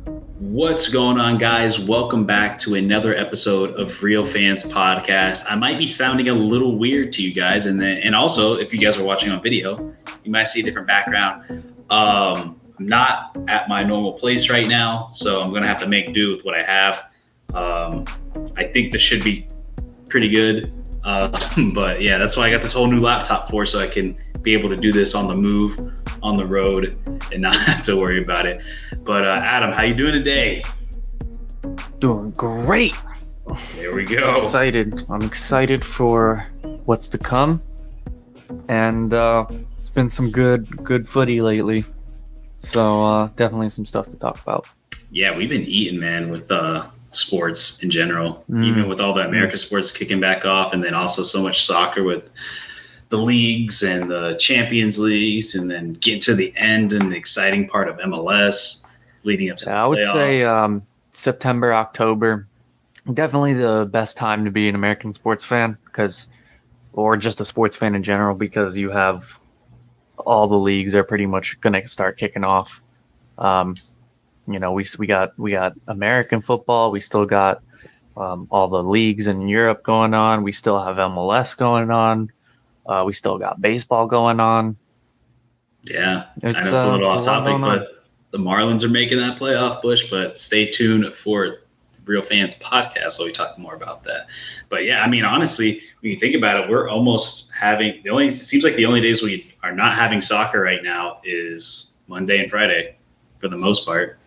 What's going on, guys? Welcome back to another episode of Real Fans Podcast. I might be sounding a little weird to you guys, and also if you guys are watching on video, you might see a different background. I'm not at my normal place right now, so I'm gonna have to make do with what I have. I think this should be pretty good, but yeah, that's why I got this whole new laptop for, so I can be able to do this on the move, on the road, and not have to worry about it. But Adam, how you doing today? Doing great. There we go. I'm excited for what's to come, and it's been some good footy lately. So definitely some stuff to talk about. Yeah, we've been eating, man, with sports in general. Even with all the American sports kicking back off, and then also so much soccer with the leagues and the Champions Leagues, and then get to the end and the exciting part of MLS leading up to the playoffs. I would say September, October, definitely the best time to be an American sports fan, or just a sports fan in general, because you have all the leagues are pretty much going to start kicking off. We got American football. We still got all the leagues in Europe going on. We still have MLS going on. We still got baseball going on. Yeah, I know it's a little off topic, but the Marlins are making that playoff push. But stay tuned for Real Fans Podcast while we talk more about that. But yeah, I mean, honestly, when you think about it, we're almost having it seems like the only days we are not having soccer right now is Monday and Friday for the most part.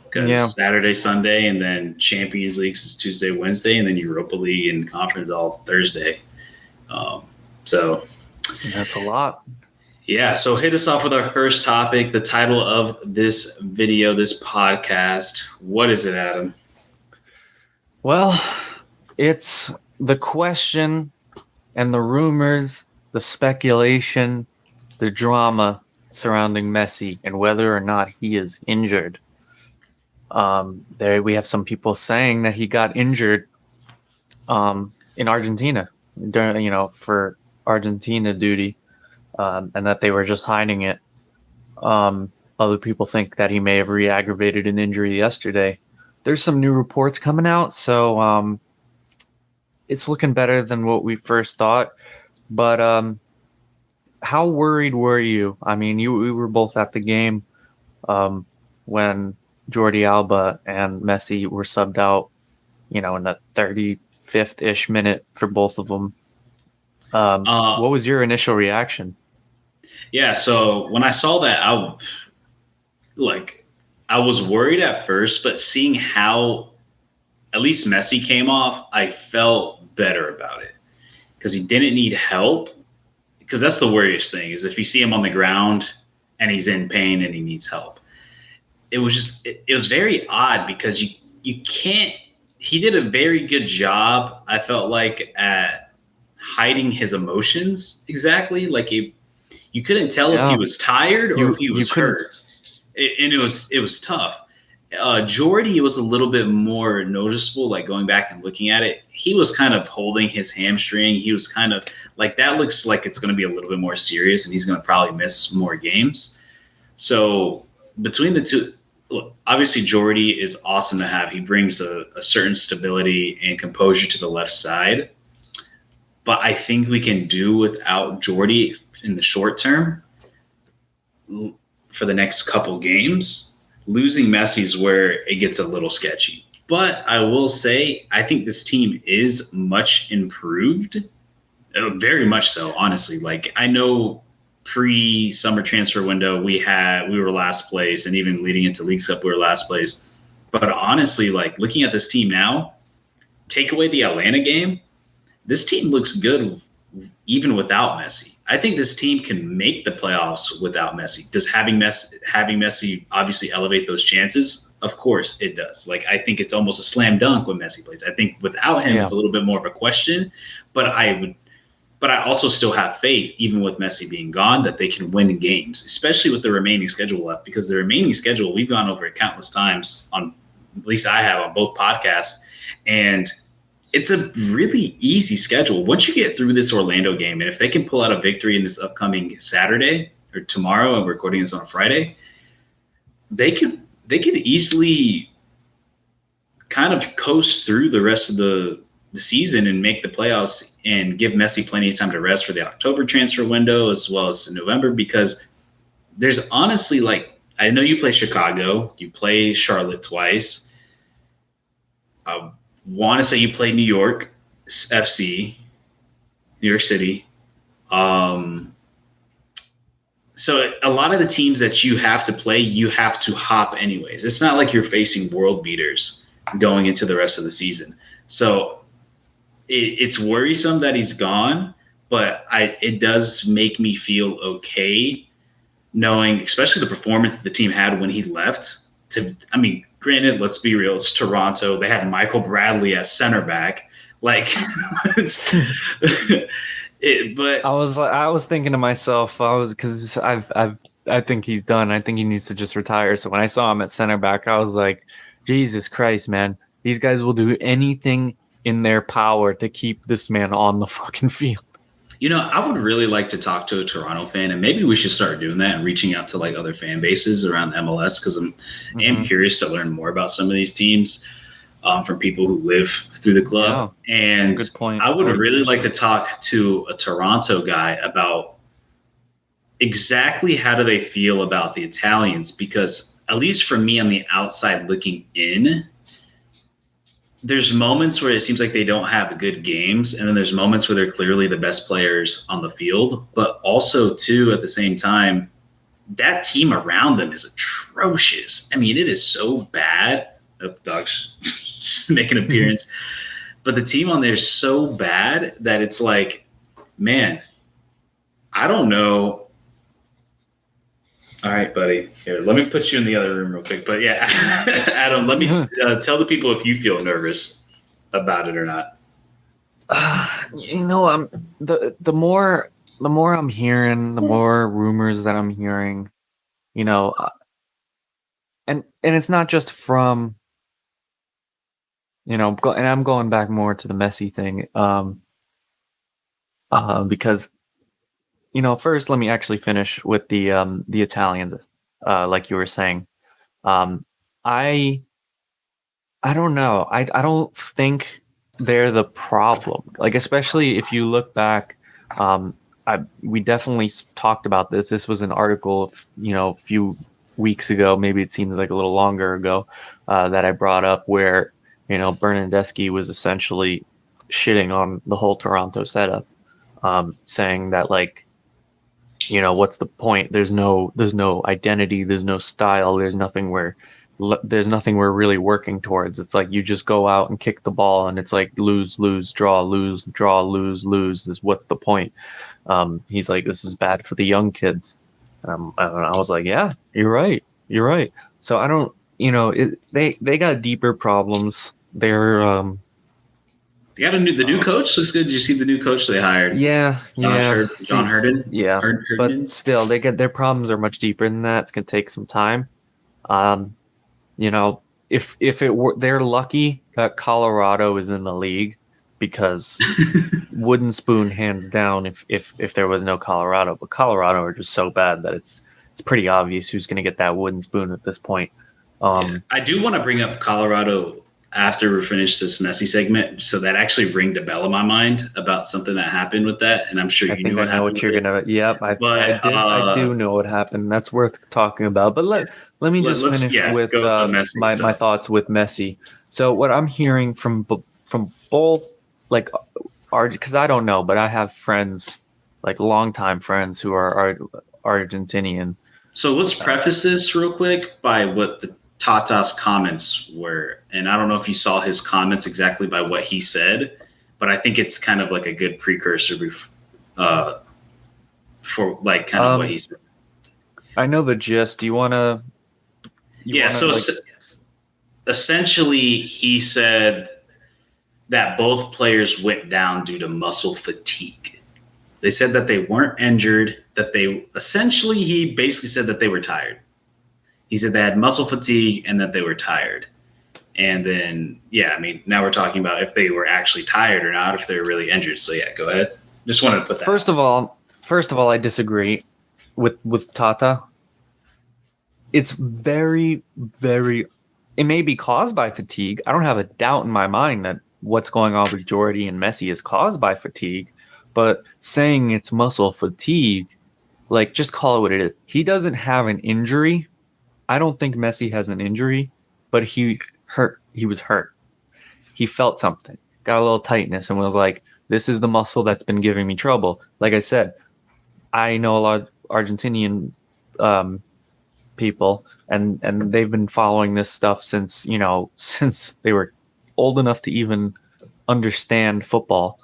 Because Saturday, Sunday, and then Champions Leagues is Tuesday, Wednesday, and then Europa League and Conference all Thursday. So that's a lot. Yeah, so hit us off with our first topic, the title of this video, this podcast. What is it, Adam? Well, it's the question and the rumors, the speculation, the drama surrounding Messi and whether or not he is injured. There we have some people saying that he got injured in Argentina for Argentina duty, and that they were just hiding it. Other people think that he may have re-aggravated an injury yesterday. There's some new reports coming out, so it's looking better than what we first thought. But how worried were you? I mean, we were both at the game when Jordi Alba and Messi were subbed out, in the 35th-ish minute for both of them. What was your initial reaction? Yeah, so when I saw that, I was worried at first, but seeing how at least Messi came off, I felt better about it because he didn't need help. Because that's the worriest thing is if you see him on the ground and he's in pain and he needs help. It was very odd because you can't. He did a very good job, I felt like, at hiding his emotions exactly. Like you couldn't tell if he was tired or if he was hurt. And it was tough. Jordy was a little bit more noticeable, like going back and looking at it. He was kind of holding his hamstring. He was kind of like, that looks like it's going to be a little bit more serious and he's going to probably miss more games. So between the two, look, obviously Jordy is awesome to have. He brings a certain stability and composure to the left side. But I think we can do without Jordy in the short term for the next couple games. Losing Messi is where it gets a little sketchy. But I will say, I think this team is much improved. Very much so, honestly. Like, I know pre-summer transfer window, we were last place, and even leading into League Cup, we were last place. But honestly, like, looking at this team now, take away the Atlanta game, this team looks good even without Messi. I think this team can make the playoffs without Messi. Does having Messi obviously elevate those chances? Of course it does. Like, I think it's almost a slam dunk when Messi plays. I think without him, It's a little bit more of a question. But I also still have faith, even with Messi being gone, that they can win games, especially with the remaining schedule left. Because the remaining schedule, we've gone over it countless times on, at least I have on both podcasts, and it's a really easy schedule. Once you get through this Orlando game, and if they can pull out a victory in this upcoming Saturday or tomorrow, and we're recording this on a Friday, they could they could easily kind of coast through the rest of the season and make the playoffs and give Messi plenty of time to rest for the October transfer window as well as November, because there's honestly, like, I know you play Chicago, you play Charlotte twice. I want to say you play New York FC, New York City. So a lot of the teams that you have to play, you have to hop anyways. It's not like you're facing world beaters going into the rest of the season. So it's worrisome that he's gone, but it does make me feel okay knowing, especially the performance that the team had when he left. Granted, let's be real, it's Toronto. They had Michael Bradley as center back. Like, but I was thinking to myself, because I think he's done. I think he needs to just retire. So when I saw him at center back, I was like, Jesus Christ, man, these guys will do anything in their power to keep this man on the fucking field. I would really like to talk to a Toronto fan, and maybe we should start doing that and reaching out to like other fan bases around MLS, because I am curious to learn more about some of these teams from people who live through the club. Yeah, and that's a good point. I would really like to talk to a Toronto guy about exactly how do they feel about the Italians, because at least for me on the outside looking in, there's moments where it seems like they don't have good games, and then there's moments where they're clearly the best players on the field. But also, too, at the same time, that team around them is atrocious. I mean, it is so bad. Oh, dog's just make an appearance. But the team on there is so bad that it's like, man, I don't know. All right, buddy. Here, let me put you in the other room real quick. But yeah, Adam, let me tell the people if you feel nervous about it or not. The more I'm hearing, the more rumors that I'm hearing, and it's not just from, and I'm going back more to the Messi thing, because. First, let me actually finish with the Italians, like you were saying. I don't know. I don't think they're the problem. Like, especially if you look back, we definitely talked about this. This was an article, a few weeks ago. Maybe it seems like a little longer ago that I brought up, where Bernardeschi was essentially shitting on the whole Toronto setup, saying that like. What's the point? There's no identity. There's no style. There's nothing we're really working towards. It's like you just go out and kick the ball, and it's like lose, draw, lose, lose. What's the point? He's like, this is bad for the young kids. I was like, yeah, you're right. So I don't, they got deeper problems. They're They got the new coach. Looks good. Did you see the new coach they hired? Yeah. John Herndon. Yeah, but still, their problems are much deeper than that. It's gonna take some time. If it were, they're lucky that Colorado is in the league, because wooden spoon hands down. If there was no Colorado, but Colorado are just so bad that it's pretty obvious who's gonna get that wooden spoon at this point. I do want to bring up Colorado after we finish this Messi segment, so that actually ringed a bell in my mind about something that happened with that, and I'm sure you knew what happened. What you're gonna. Yep, I do know what happened. That's worth talking about. But let me just finish with my thoughts with Messi. So what I'm hearing from both, like, because I don't know, but I have friends, like longtime friends who are Argentinian. So let's preface this real quick by what the Tata's comments were, and I don't know if you saw his comments exactly by what he said, but I think it's kind of like a good precursor for like kind of what he said. I know the gist. Do you want to? Essentially, he said that both players went down due to muscle fatigue. They said that they weren't injured. He basically said that they were tired. He said they had muscle fatigue and that they were tired. And then, now we're talking about if they were actually tired or not, if they were really injured. So, yeah, go ahead. Just wanted to put that First of all, I disagree with Tata. it's very, very. It may be caused by fatigue. I don't have a doubt in my mind that what's going on with Jordy and Messi is caused by fatigue. But saying it's muscle fatigue, like just call it what it is. He doesn't have an injury. I don't think Messi has an injury, but he hurt. He was hurt. He felt something, got a little tightness, and was like, "This is the muscle that's been giving me trouble." Like I said, I know a lot of Argentinian people, and they've been following this stuff since since they were old enough to even understand football.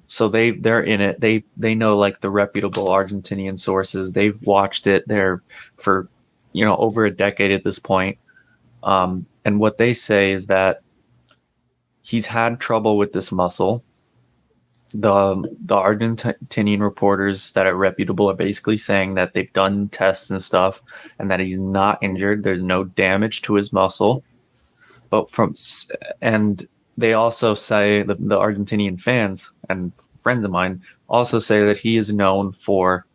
So they're in it. They know like the reputable Argentinian sources. They've watched it there for over a decade at this point. And what they say is that he's had trouble with this muscle. The Argentinian reporters that are reputable are basically saying that they've done tests and stuff and that he's not injured. There's no damage to his muscle. And they also say the Argentinian fans and friends of mine also say that he is known for,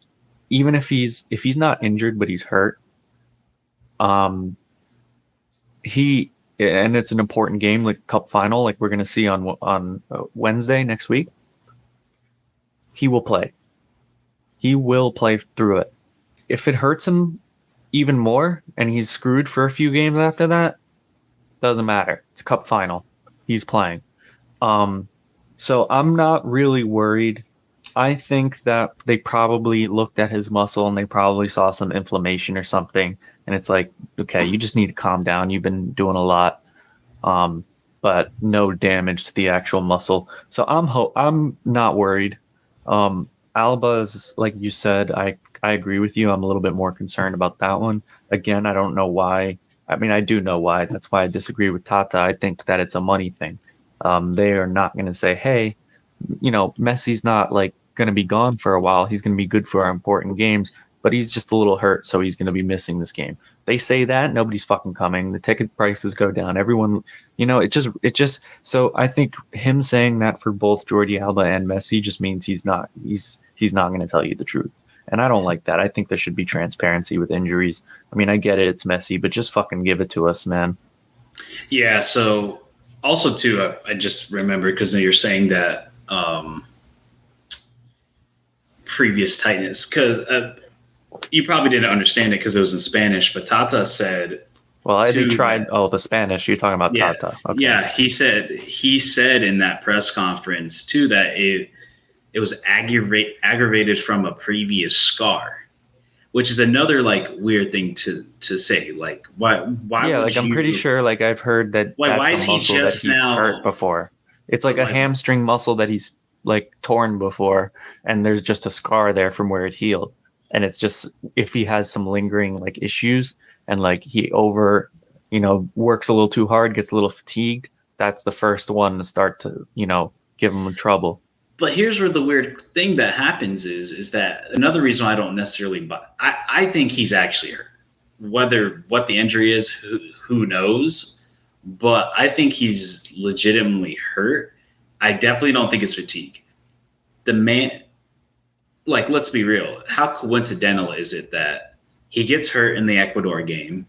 even if he's not injured but he's hurt, and it's an important game, like cup final, like we're going to see on Wednesday next week. He will play. He will play through it. If it hurts him even more and he's screwed for a few games after that, doesn't matter. It's a cup final. He's playing. So I'm not really worried. I think that they probably looked at his muscle and they probably saw some inflammation or something. And it's like, okay, you just need to calm down. You've been doing a lot, but no damage to the actual muscle. So I'm not worried. Alba is, like you said, I agree with you. I'm a little bit more concerned about that one. Again, I don't know why. I mean, I do know why. That's why I disagree with Tata. I think that it's a money thing. They are not going to say, hey, Messi's not like going to be gone for a while. He's going to be good for our important games, but he's just a little hurt, so he's going to be missing this game. They say that, nobody's fucking coming. The ticket prices go down. Everyone, it just. So I think him saying that for both Jordi Alba and Messi just means he's not going to tell you the truth. And I don't like that. I think there should be transparency with injuries. I mean, I get it. It's messy, but just fucking give it to us, man. Yeah. So also too, I just remembered because you're saying that previous tightness, because you probably didn't understand it because it was in Spanish, but Tata said. Well, I did try. The Spanish. You're talking about yeah, Tata. Okay. Yeah. He said in that press conference too that it was aggravated from a previous scar, which is another like weird thing to say. Like why? Yeah, like I'm pretty sure. Like I've heard that why that's is a muscle he just that he's now hurt before. It's like a hamstring muscle that he's like torn before, and there's just a scar there from where it healed. And it's just if he has some lingering like issues and like he works a little too hard, gets a little fatigued, that's the first one to start to give him trouble. But here's where the weird thing that happens is that another reason why I don't necessarily buy. I think he's actually hurt. Whether what the injury is, who knows? But I think he's legitimately hurt. I definitely don't think it's fatigue. The man, like, let's be real. How coincidental is it that he gets hurt in the Ecuador game?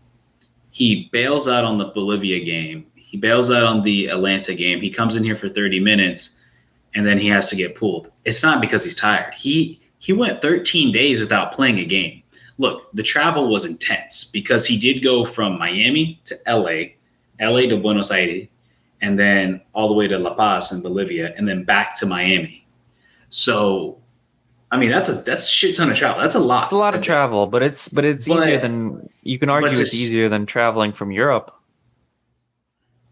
He bails out on the Bolivia game. He bails out on the Atlanta game. He comes in here for 30 minutes. And then he has to get pulled. It's not because he's tired. He went 13 days without playing a game. Look, the travel was intense because he did go from Miami to LA to Buenos Aires, and then all the way to La Paz in Bolivia, and then back to Miami. So, I mean, that's a shit ton of travel. That's a lot. It's a lot of travel, but it's easier than you can argue. It's easier than traveling from Europe.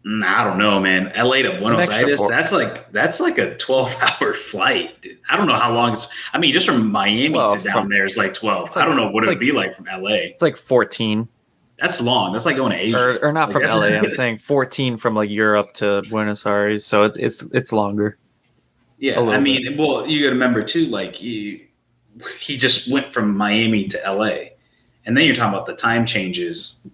I don't know, man. LA to Buenos Aires, that's like a 12-hour flight. Dude. I don't know how long it's. I mean, just from Miami to down there is like 12. I don't know what it'd be like from LA. It's like 14. That's long. That's like going to Asia. Or not from LA. I'm saying 14 from like Europe to Buenos Aires. So it's longer. Yeah, I mean, well, you got to remember too. Like he just went from Miami to LA, and then you're talking about the time changes.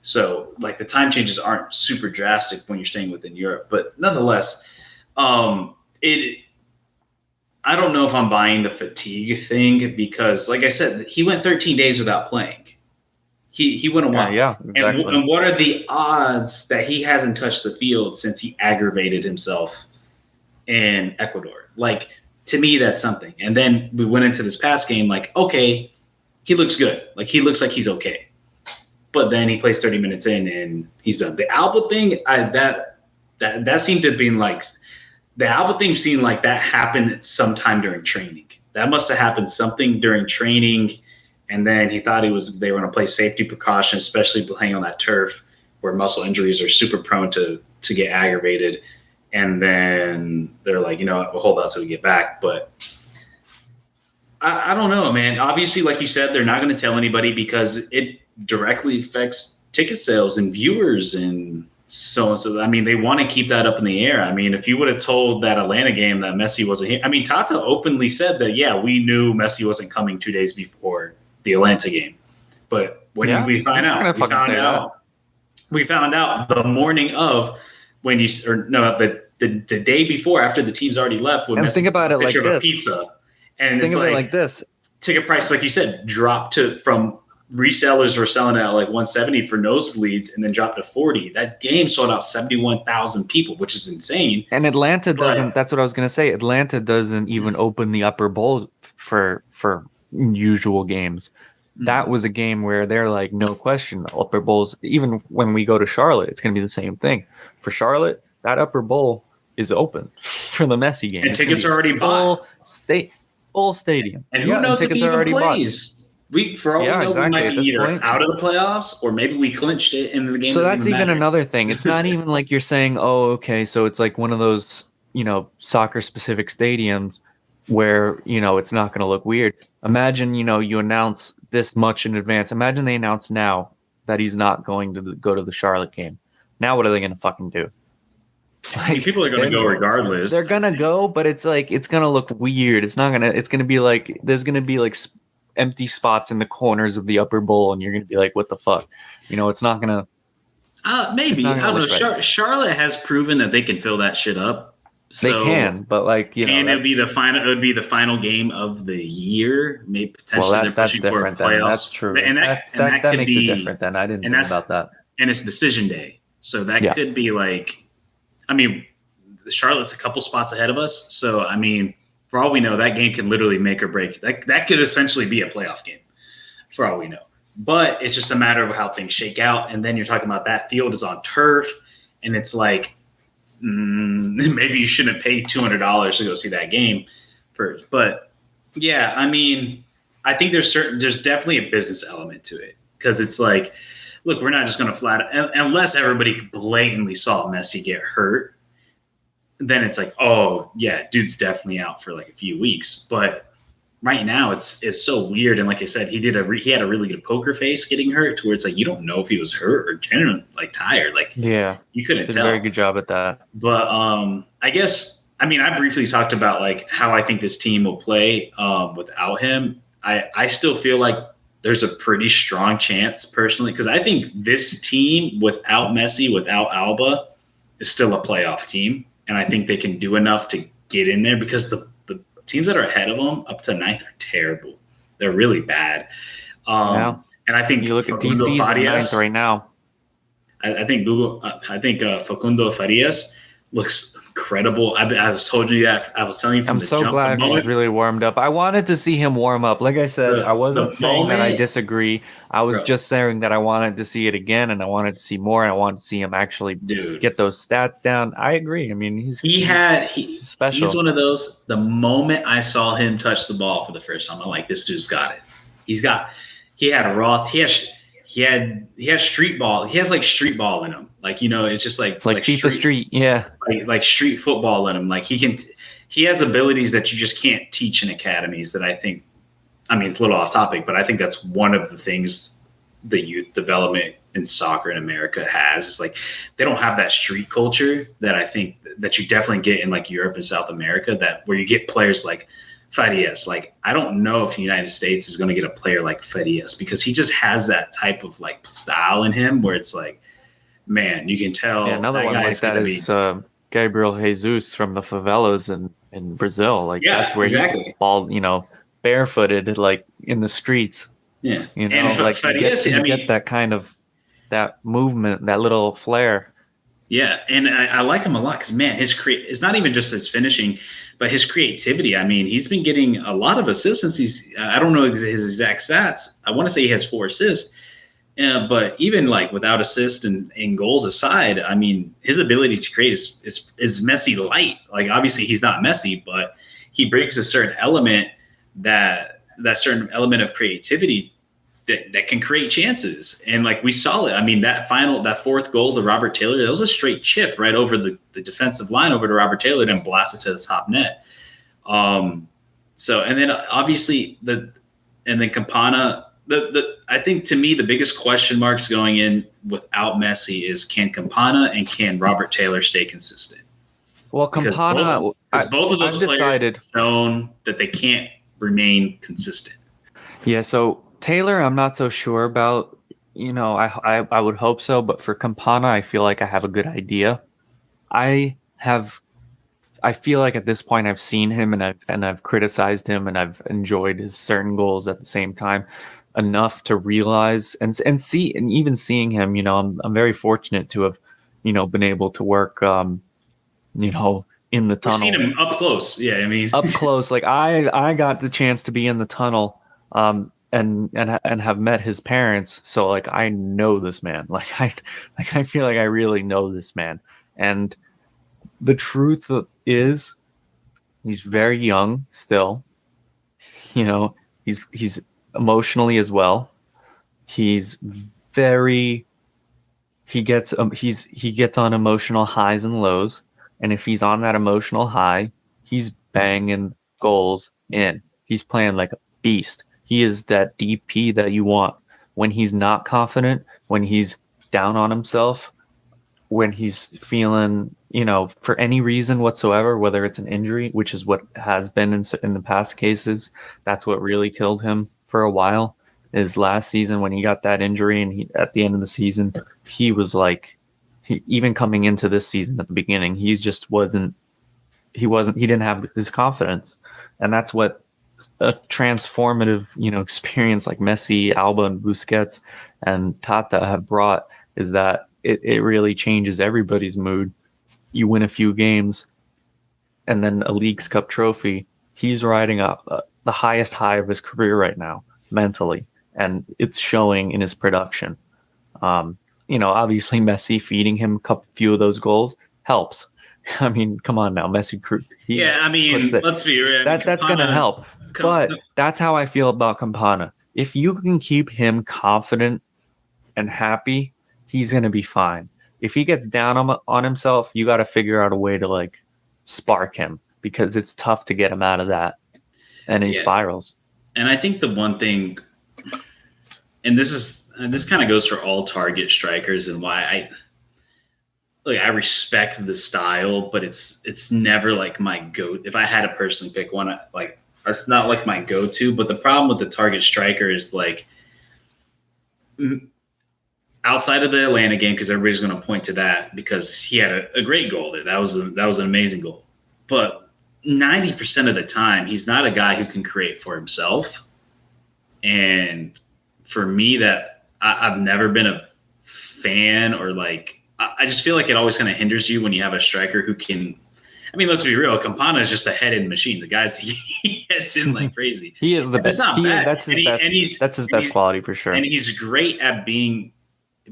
So, like, the time changes aren't super drastic when you're staying within Europe, but nonetheless, I don't know if I'm buying the fatigue thing because, like I said, he went 13 days without playing. He wouldn't want. Yeah, exactly. And what are the odds that he hasn't touched the field since he aggravated himself in Ecuador? Like, to me, that's something. And then we went into this past game like, okay, he looks good. Like, he looks like he's okay. But then he plays 30 minutes in and he's done. The Alba thing, that seemed to have been like the Alba thing seemed like that happened sometime during training. That must have happened something during training, and then he thought they were going to play safety precaution, especially playing on that turf where muscle injuries are super prone to get aggravated. And then they're like, you know what, we'll hold out till we get back. But I don't know, man. Obviously, like you said, they're not going to tell anybody because it directly affects ticket sales and viewers and so on. So, I mean, they want to keep that up in the air. I mean, if you would have told that Atlanta game that Messi wasn't here, I mean, Tata openly said that, yeah, we knew Messi wasn't coming 2 days before the Atlanta game. But when did we find out? We found out the morning of the day before after the team's already left. When and Messi think about it like this. A pizza. And think of it like this. Ticket price, like you said, dropped from resellers were selling at like 170 for nosebleeds and then dropped to 40. That game sold out 71,000 people, which is insane. And Atlanta doesn't, that's what I was going to say. Atlanta doesn't even open the upper bowl for usual games. That was a game where they're like, no question, the upper bowls, even when we go to Charlotte, it's going to be the same thing. For Charlotte, that upper bowl is open for the Messi game. And tickets are already bought. Full stadium. And who knows if he even plays? We might be either out of the playoffs or maybe we clinched it in the game. So that's even another thing. It's not even like you're saying, oh, okay, so it's like one of those, soccer specific stadiums where, it's not going to look weird. Imagine, you announce this much in advance. Imagine they announce now that he's not going to go to the Charlotte game. Now what are they going to fucking do? Like, people are going to go regardless. They're going to go, but it's like, it's going to look weird. It's going to be like, there's going to be like empty spots in the corners of the upper bowl. And you're going to be like, what the fuck? It's not going to. Maybe. I don't know. Right. Charlotte has proven that they can fill that shit up. So, they can, but like, and it would be the final game of the year. Maybe potentially they're pushing for a playoffs. That's true. And that makes it different then. I didn't think about that. And it's decision day. So that could be like, I mean, Charlotte's a couple spots ahead of us. So, I mean, for all we know, that game can literally make or break. That could essentially be a playoff game for all we know. But it's just a matter of how things shake out. And then you're talking about that field is on turf. And it's like, maybe you shouldn't pay $200 to go see that game first. But, yeah, I mean, I think there's definitely a business element to it. Because it's like, look, we're not just going to unless everybody blatantly saw Messi get hurt, then it's like, oh, yeah, dude's definitely out for like a few weeks. But right now it's so weird. And like I said, he had a really good poker face getting hurt to where it's like, you don't know if he was hurt or genuinely like tired. Like, yeah, you couldn't tell. Did a very good job at that. But I guess, I mean, I briefly talked about like how I think this team will play without him. I still feel like there's a pretty strong chance personally, because I think this team without Messi, without Alba, is still a playoff team. And I think they can do enough to get in there because the teams that are ahead of them up to ninth are terrible. They're really bad. And I think you look at DC's ninth right now. I think Facundo Farias looks incredible. I was telling you from I'm so glad he's really warmed up. I wanted to see him warm up. Like I said, I wasn't saying that I disagree. I was just saying that I wanted to see it again, and I wanted to see more, and I wanted to see him actually get those stats down. I agree. I mean, he's special. He's one of those. The moment I saw him touch the ball for the first time, I'm like, this dude's got it. He has street ball. He has like street ball in him. Like, it's just like FIFA Street. Yeah. Like street football in him. Like he has abilities that you just can't teach in academies that I think, I mean, it's a little off topic, but I think that's one of the things the youth development in soccer in America has. Is like, they don't have that street culture that I think that you definitely get in like Europe and South America, where you get players like Farias. Like, I don't know if the United States is going to get a player like Farias because he just has that type of like style in him where it's like, man, you can tell. Yeah, another one like that is Gabriel Jesus from the favelas in Brazil. Like, that's where he balled, barefooted, like in the streets. Yeah, You and know, like Farias, I you get mean, that kind of that movement, that little flair. yeah, and I like him a lot because man, it's not even just his finishing, but his creativity. I mean, he's been getting a lot of assists since I don't know his exact stats. I want to say he has 4 assists. But even like without assists and goals aside, I mean, his ability to create is Messi light. Like obviously he's not Messi, but he brings a certain element that certain element of creativity that can create chances. And like we saw it. I mean, that fourth goal to Robert Taylor, that was a straight chip right over the defensive line over to Robert Taylor and blasted to the top net. So and then obviously and then Campana. I think to me the biggest question marks going in without Messi is can Campana and can Robert Taylor stay consistent? Well, Because Campana, both of those I've players decided. have shown that they can't remain consistent. Yeah, so Taylor, I'm not so sure about. You know, I would hope so, but for Campana, I feel like I have a good idea. I have I feel like at this point I've seen him and I've criticized him and I've enjoyed his certain goals at the same time enough to realize and see, and even seeing him, you know, I'm very fortunate to have, you know, been able to work, you know, in the We've seen tunnel him up close. Yeah, I mean, up close. Like I got the chance to be in the tunnel, and have met his parents. So like I know this man. I feel like I really know this man. And the truth is, he's very young still. You know, he's emotionally as well. He's very he gets on emotional highs and lows, and if he's on that emotional high, he's banging goals in. He's playing like a beast. He is that DP that you want. When he's not confident, when he's down on himself, when he's feeling, you know, for any reason whatsoever, whether it's an injury, which is what has been in the past cases, that's what really killed him for a while. Is last season when he got that injury, and at the end of the season, he was like, even coming into this season at the beginning, he just wasn't. He didn't have his confidence, and that's what a transformative, you know, experience like Messi, Alba, and Busquets and Tata have brought, is that it really changes everybody's mood. You win a few games, and then a Leagues Cup trophy. He's riding up the highest high of his career right now, mentally, and it's showing in his production. You know, obviously Messi feeding him a few of those goals helps. I mean, come on now, Messi. yeah, I mean, let's be real. That's going to help. But that's how I feel about Campana. If you can keep him confident and happy, he's going to be fine. If he gets down on himself, you got to figure out a way to like spark him, because it's tough to get him out of that, and he spirals. And I think the one thing, and this kind of goes for all target strikers, and why I respect the style, but it's never like my go. If I had to personally pick one, like that's not like my go-to. But the problem with the target striker is like outside of the Atlanta game, because everybody's going to point to that because he had a great goal there. That was an amazing goal. But 90% of the time, he's not a guy who can create for himself. And for me, that I've never been a fan, or like I just feel like it always kind of hinders you when you have a striker who can. I mean, let's be real. Campana is just a head-in machine. The guy's he heads in like crazy. He is the best. That's his best. That's his best quality for sure. And he's great at being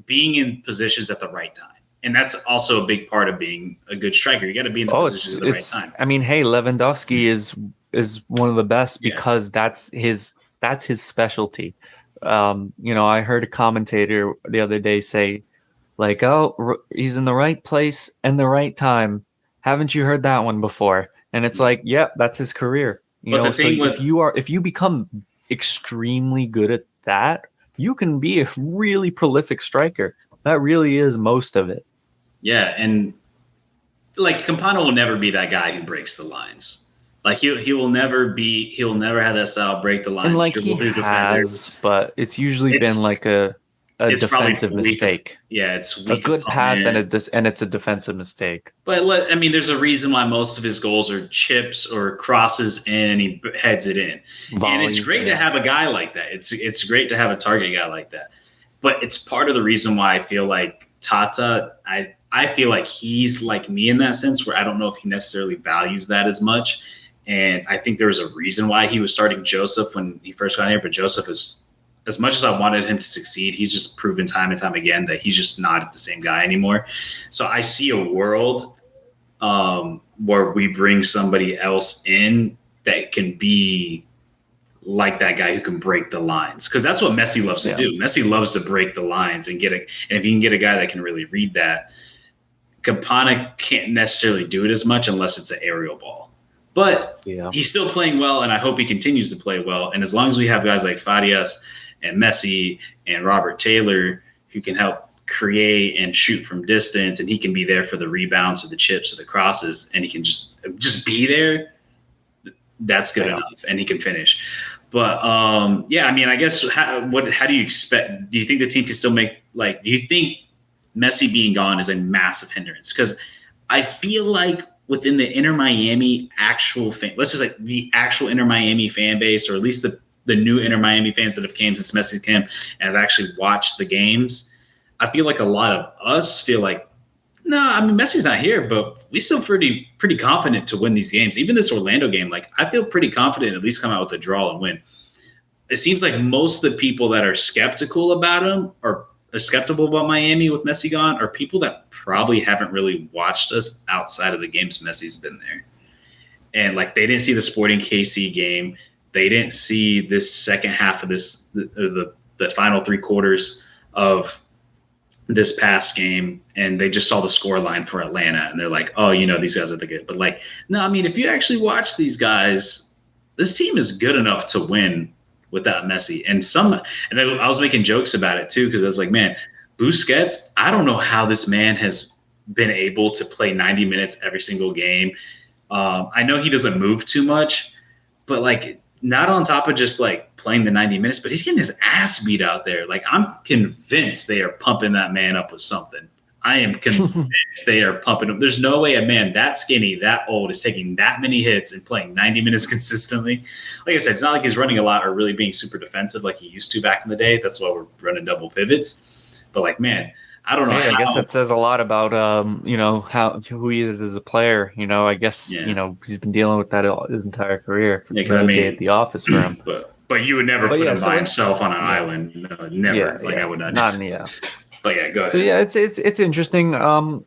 in positions at the right time. And that's also a big part of being a good striker. You got to be in the positions at the right time. I mean, hey, Lewandowski is one of the best because that's his specialty. You know, I heard a commentator the other day say, like, oh, he's in the right place and the right time. Haven't you heard that one before? And it's like, yep, that's his career. You know, so if you become extremely good at that, you can be a really prolific striker. That really is most of it. Yeah, and like Campana will never be that guy who breaks the lines. Like he'll never have that style break the lines. And like he has, but it's usually been like a a it's probably defensive weak. mistake. Yeah, it's A weak. good pass and it's a defensive mistake. But I mean, there's a reason why most of his goals are chips or crosses in, and he heads it in. And it's great to have a guy like that. It's great to have a target guy like that. But it's part of the reason why I feel like Tata, I feel like he's like me in that sense, where I don't know if he necessarily values that as much. And I think there was a reason why he was starting Joseph when he first got here. But Joseph is, as much as I wanted him to succeed, he's just proven time and time again that he's just not the same guy anymore. So I see a world where we bring somebody else in that can be like that guy who can break the lines, because that's what Messi loves to do. Messi loves to break the lines and and if you can get a guy that can really read that, Campana can't necessarily do it as much unless it's an aerial ball. But he's still playing well, and I hope he continues to play well. And as long as we have guys like Farias and Messi and Robert Taylor who can help create and shoot from distance, and he can be there for the rebounds or the chips or the crosses, and he can just be there, that's good enough, and he can finish. But I mean, I guess how do you expect? Do you think the team can still make, like, do you think Messi being gone is a massive hindrance? Because I feel like within the Inter Miami actual fan, let's just like the actual Inter Miami fan base, or at least the new Inter Miami fans that have came since Messi came and have actually watched the games, I feel like a lot of us feel like, no, I mean, Messi's not here, but we still pretty confident to win these games. Even this Orlando game, like, I feel pretty confident at least come out with a draw and win. It seems like most of the people that are skeptical about him or are skeptical about Miami with Messi gone are people that probably haven't really watched us outside of the games Messi's been there. And, like, they didn't see the Sporting KC game. They didn't see this second half of the final three quarters of this past game, and they just saw the score line for Atlanta, and they're like, oh, these guys are the good. But, like, no, I mean, if you actually watch these guys, this team is good enough to win without Messi. And I was making jokes about it too, because I was like, man, Busquets, I don't know how this man has been able to play 90 minutes every single game. I know he doesn't move too much, but, like, not on top of just, like, playing the 90 minutes, but he's getting his ass beat out there. Like, I'm convinced they are pumping that man up with something. I am convinced they are pumping him. There's no way a man that skinny, that old, is taking that many hits and playing 90 minutes consistently. Like I said, it's not like he's running a lot or really being super defensive like he used to back in the day. That's why we're running double pivots. But, like, man, I don't know. I guess that says a lot about who he is as a player. I guess he's been dealing with that his entire career. It's been a day at the office for him. But you would never put him by himself on an island. No, never. I would not. But yeah, go ahead. So yeah, it's interesting. We're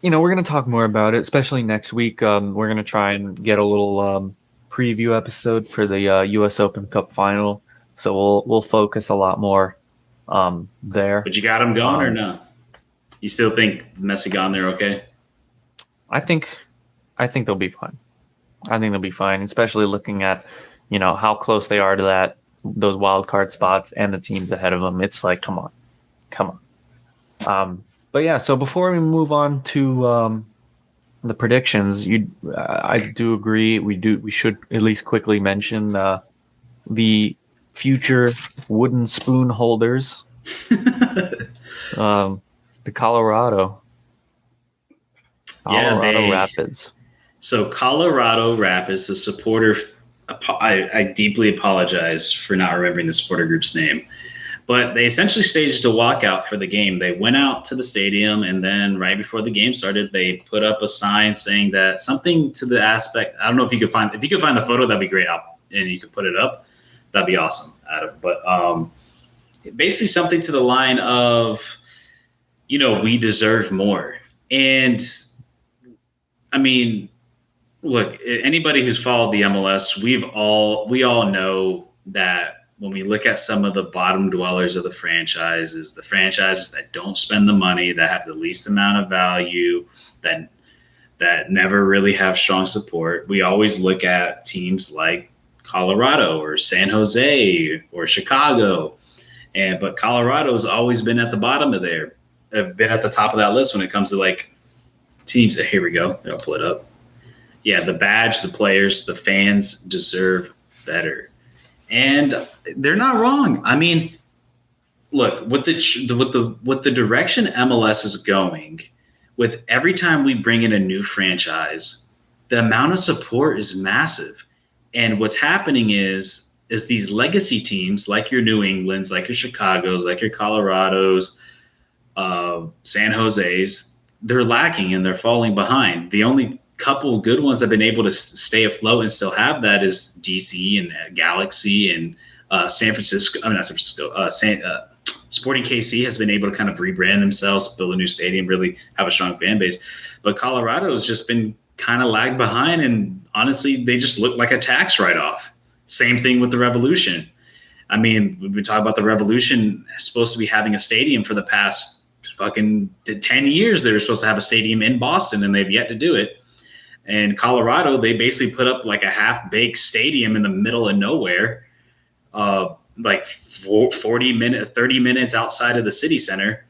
going to talk more about it, especially next week. We're going to try and get a little preview episode for the U.S. Open Cup final. So we'll focus a lot more there. But you got him going or no? You still think Messi gone there okay? I think they'll be fine. I think they'll be fine, especially looking at, how close they are to those wild card spots and the teams ahead of them. It's like, come on. But yeah, so before we move on to the predictions, I do agree we should at least quickly mention the future wooden spoon holders. The Colorado Rapids. So Colorado Rapids, the supporter, I deeply apologize for not remembering the supporter group's name, but they essentially staged a walkout for the game. They went out to the stadium, and then right before the game started, they put up a sign saying that something to the aspect. I don't know if you could find the photo, that'd be great, and you could put it up. That'd be awesome, Adam. But basically something to the line of, we deserve more. And I mean, look, anybody who's followed the MLS, we all know that when we look at some of the bottom dwellers of the franchises that don't spend the money, that have the least amount of value, that never really have strong support, we always look at teams like Colorado or San Jose or Chicago. But Colorado's always been at the bottom of there. Have been at the top of that list when it comes to, like, teams. Here we go. I'll pull it up. Yeah, the badge, the players, the fans deserve better. And they're not wrong. I mean, look with the direction MLS is going, with every time we bring in a new franchise, the amount of support is massive. And what's happening is these legacy teams like your New Englands, like your Chicago's, like your Colorado's, San Jose's, they're lacking and they're falling behind. The only couple good ones that have been able to stay afloat and still have that is DC and Galaxy and San Francisco. I mean, not San Francisco. Sporting KC has been able to kind of rebrand themselves, build a new stadium, really have a strong fan base. But Colorado has just been kind of lagged behind, and honestly, they just look like a tax write-off. Same thing with the Revolution. I mean, we talk about the Revolution supposed to be having a stadium for the past fucking 10 years. They were supposed to have a stadium in Boston, and they've yet to do it. And Colorado, they basically put up like a half-baked stadium in the middle of nowhere, like 30 minutes outside of the city center,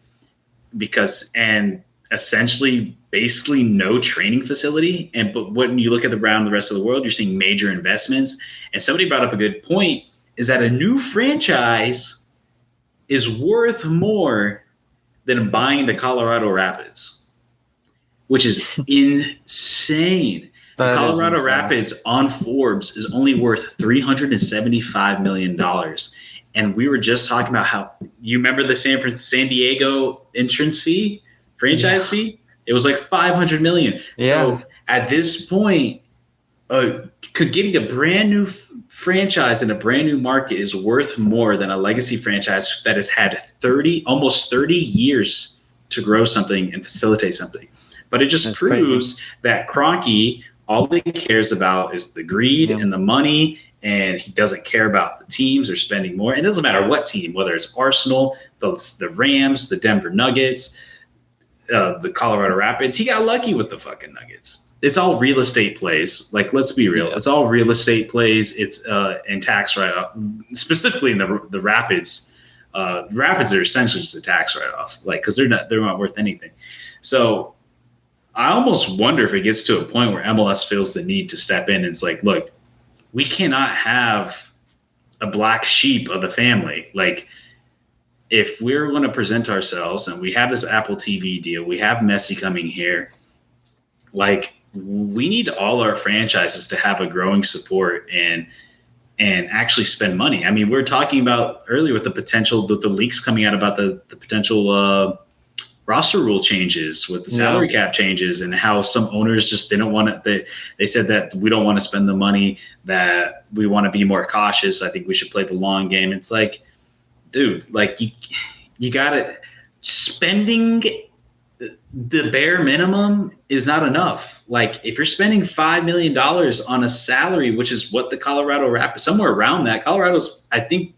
and essentially basically no training facility. But when you look at around the rest of the world, you're seeing major investments. And somebody brought up a good point, is that a new franchise is worth more than buying the Colorado Rapids, which is insane. The Colorado Rapids on Forbes is only worth $375 million. And we were just talking about how, you remember the San Diego entrance fee, franchise fee? It was like $500 million. Yeah. So at this point, getting a brand new franchise in a brand new market is worth more than a legacy franchise that has had almost 30 years to grow something and facilitate something. But it just proves that Kroenke, all he cares about is the greed and the money, and he doesn't care about the teams or spending more. It doesn't matter what team, whether it's Arsenal, the Rams, the Denver Nuggets, the Colorado Rapids. He got lucky with the fucking Nuggets. It's all real estate plays. Like, let's be real. It's all real estate plays. It's and tax write-off, specifically in the Rapids. Rapids are essentially just a tax write-off, like, because they're not worth anything. So I almost wonder if it gets to a point where MLS feels the need to step in and it's like, look, we cannot have a black sheep of the family. Like, if we're going to present ourselves and we have this Apple TV deal, we have Messi coming here, like, we need all our franchises to have a growing support and actually spend money. I mean, we were talking about earlier with the leaks coming out about the potential roster rule changes with the salary cap changes, and how some owners just didn't want to. They said that we don't want to spend the money, that we want to be more cautious. I think we should play the long game. It's like, dude, like you got to, spending the bare minimum is not enough. Like, if you're spending $5 million on a salary, which is what the Colorado Rapids, somewhere around that, Colorado's, I think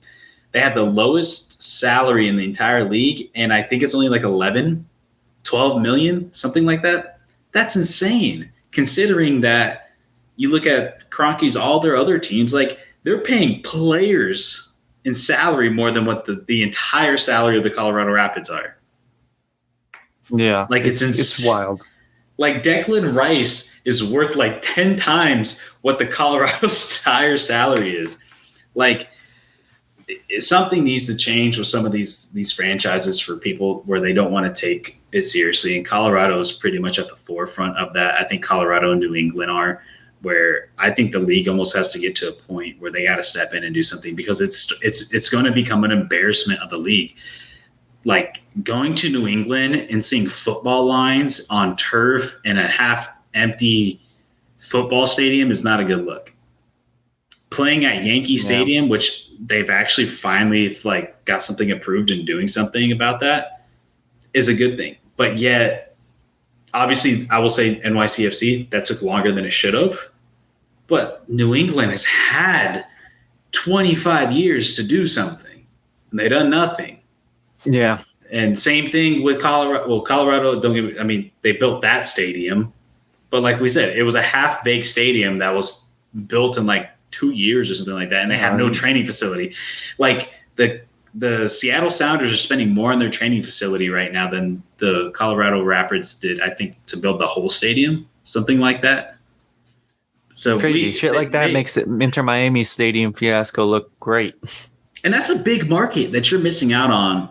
they have the lowest salary in the entire league. And I think it's only like 12 million, something like that. That's insane. Considering that you look at Kroenke's, all their other teams, like, they're paying players in salary more than what the entire salary of the Colorado Rapids are. Yeah, like it's wild. Like, Declan Rice is worth like 10 times what the Colorado's entire salary is. Like, something needs to change with some of these franchises for people where they don't want to take it seriously. And Colorado is pretty much at the forefront of that. I think Colorado and New England are, where I think the league almost has to get to a point where they got to step in and do something, because it's going to become an embarrassment of the league. Like, going to New England and seeing football lines on turf in a half-empty football stadium is not a good look. Playing at Yankee Stadium, which they've actually finally like got something approved and doing something about that, is a good thing. But yet, obviously, I will say NYCFC, that took longer than it should have. But New England has had 25 years to do something, and they've done nothing. Yeah. And same thing with Colorado. Well, Colorado, they built that stadium, but like we said, it was a half-baked stadium that was built in like 2 years or something like that, and they have no training facility. Like, the Seattle Sounders are spending more on their training facility right now than the Colorado Rapids did, I think, to build the whole stadium, something like that. So shit like that makes it Inter Miami Stadium fiasco look great. And that's a big market that you're missing out on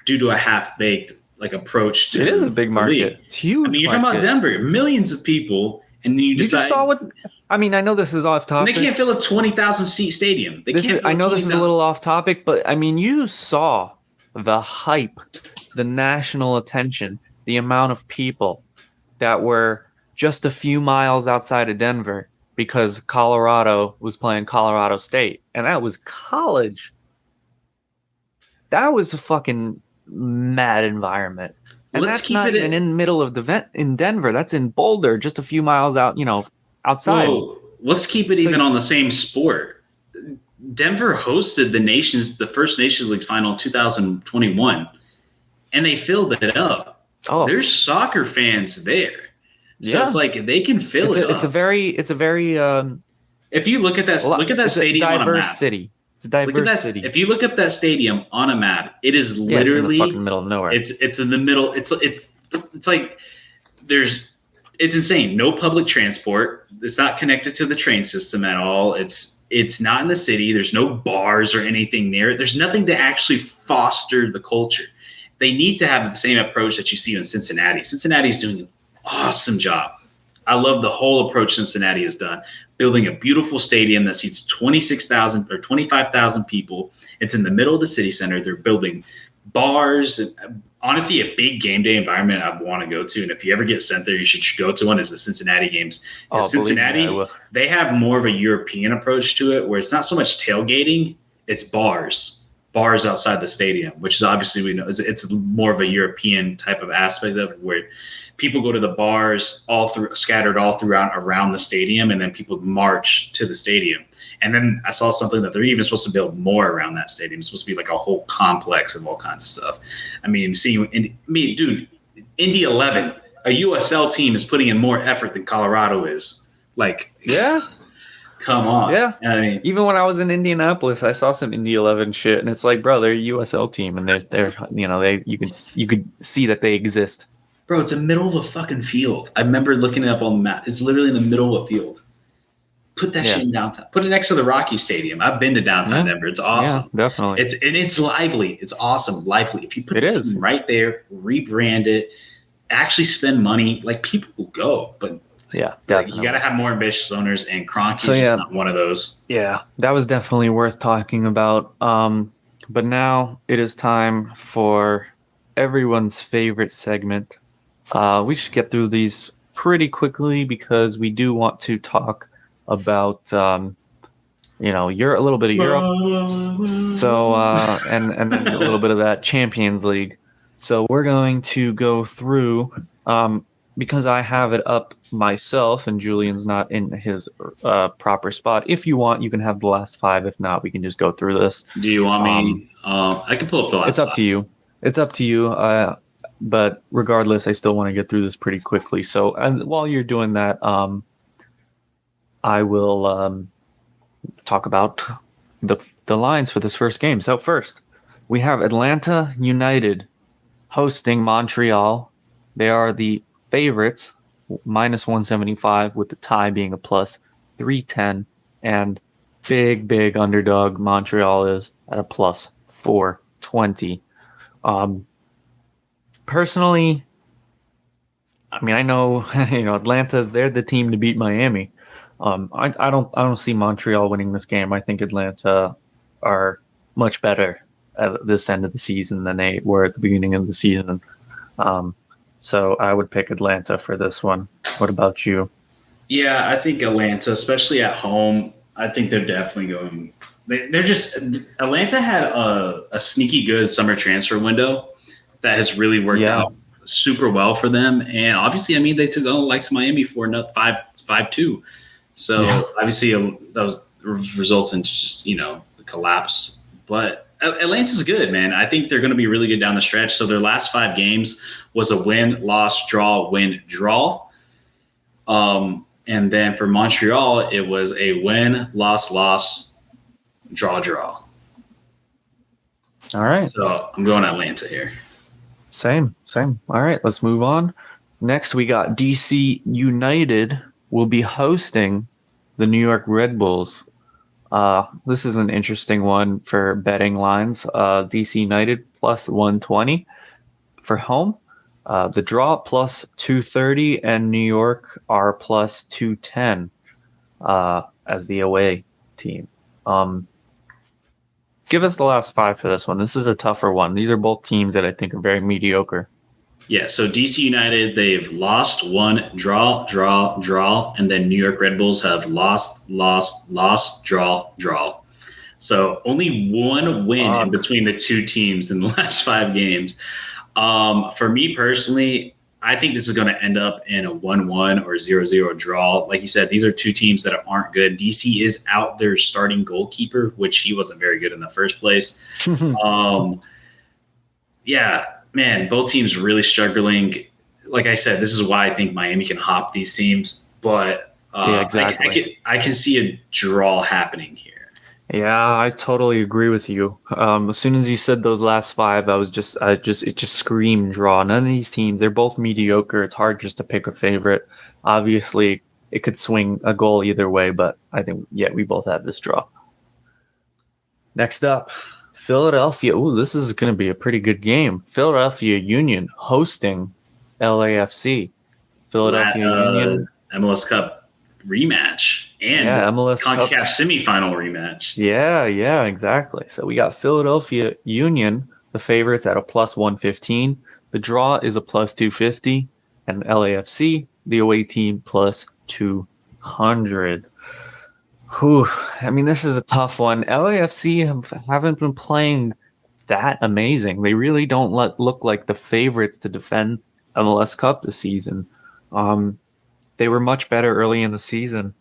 due to a half-baked like approach to It is a big the league. market. It's a huge. I mean, you're market. talking about Denver, millions of people, and then you You decide just saw what. I mean, I know this is off and topic. they can't fill a 20,000 seat stadium. I know this is a little off topic, but I mean, you saw the hype, the national attention, the amount of people that were just a few miles outside of Denver because Colorado was playing Colorado State, and that was college. That was a fucking mad environment. And that's not even in the middle of the vent in Denver. That's in Boulder, just a few miles out, outside. Well, let's keep it even on the same sport. Denver hosted the first Nations League final in 2021, and they filled it up. Oh, there's soccer fans there, so it's like they can fill it up. It's a very. If you look at that, stadium on a map. City. It's a diverse city. If you look at that stadium on a map, it is literally it's in the fucking middle of nowhere. It's in the middle. It's like it's insane. No public transport. It's not connected to the train system at all. It's not in the city. There's no bars or anything near it. There's nothing to actually foster the culture. They need to have the same approach that you see in Cincinnati. Cincinnati's doing an awesome job. I love the whole approach Cincinnati has done, building a beautiful stadium that seats 26,000 or 25,000 people. It's in the middle of the city center. They're building bars. And honestly, a big game day environment I want to go to. And if you ever get sent there, you should go to one is the Cincinnati games. Cincinnati, they have more of a European approach to it where it's not so much tailgating, it's bars outside the stadium, which is obviously we know it's more of a European type of aspect of it where people go to the bars scattered all throughout around the stadium, and then people march to the stadium. And then I saw something that they're even supposed to build more around that stadium. It's supposed to be like a whole complex of all kinds of stuff. I mean, dude, Indy 11, a USL team is putting in more effort than Colorado is. Like, yeah. Come on. Yeah. I mean, even when I was in Indianapolis, I saw some Indy 11 shit, and it's like, bro, they're a USL team, and they're you could see that they exist. Bro, it's in the middle of a fucking field. I remember looking it up on the map. It's literally in the middle of a field. Put that shit in downtown. Put it next to the Rocky Stadium. I've been to downtown Denver. It's awesome. Yeah, definitely. It's lively. It's awesome. Lively. If you put it right there, rebrand it, actually spend money, like people will go. But yeah, definitely. You got to have more ambitious owners, and Kroenke is just not one of those. Yeah, that was definitely worth talking about. But now it is time for everyone's favorite segment. We should get through these pretty quickly because we do want to talk about, you're a little bit of Europe, so and then a little bit of that Champions League. So we're going to go through because I have it up myself and Julian's not in his proper spot. If you want, you can have the last 5. If not, we can just go through this. Do you want me? I can pull up the last. It's up 5. To you. It's up to you. But regardless, I still want to get through this pretty quickly. So while you're doing that, I will talk about the lines for this first game. So first, we have Atlanta United hosting Montreal. They are the favorites, minus 175, with the tie being a plus 310. And big underdog Montreal is at a plus 420. Personally, I mean, I know they're the team to beat Miami. I don't see Montreal winning this game. I think Atlanta are much better at this end of the season than they were at the beginning of the season. So I would pick Atlanta for this one. What about you? Yeah, I think Atlanta, especially at home, I think they're definitely going. Atlanta had a sneaky good summer transfer window that has really worked out super well for them. And obviously, I mean, they took on likes Miami for 5-2. So obviously that results in just, a collapse. But Atlanta's good, man. I think they're going to be really good down the stretch. So their last 5 games was a win, loss, draw, win, draw. And then for Montreal, it was a win, loss, draw. All right. So I'm going Atlanta here. Same. All right, let's move on. Next, we got DC United will be hosting the New York Red Bulls. This is an interesting one for betting lines. DC United plus 120 for home. The draw plus 230 and New York are plus 210 as the away team. Give us the last five for this one. This is a tougher one. These are both teams that I think are very mediocre. Yeah, so DC United, they've lost, won, draw, and then New York Red Bulls have lost, draw. So only one win in between the two teams in the last 5 games. For me personally, I think this is going to end up in a 1-1 or 0-0 draw. Like you said, these are two teams that aren't good. DC is out their starting goalkeeper, which he wasn't very good in the first place. Yeah, man, both teams really struggling. Like I said, this is why I think Miami can hop these teams. But yeah, exactly. I can see a draw happening here. Yeah, I totally agree with you. As soon as you said those last 5, it just screamed draw. None of these teams, they're both mediocre. It's hard just to pick a favorite. Obviously, it could swing a goal either way, but I think, yeah, we both have this draw. Next up, Philadelphia. Ooh, this is going to be a pretty good game. Philadelphia Union hosting LAFC. Philadelphia Union. MLS Cup rematch and MLS CONCACAF semifinal rematch. Yeah, exactly. So we got Philadelphia Union, the favorites, at a plus 115. The draw is a plus 250, and LAFC, the away team, plus 200. Whew. I mean, this is a tough one. LAFC haven't been playing that amazing. They really don't look like the favorites to defend MLS Cup this season. They were much better early in the season.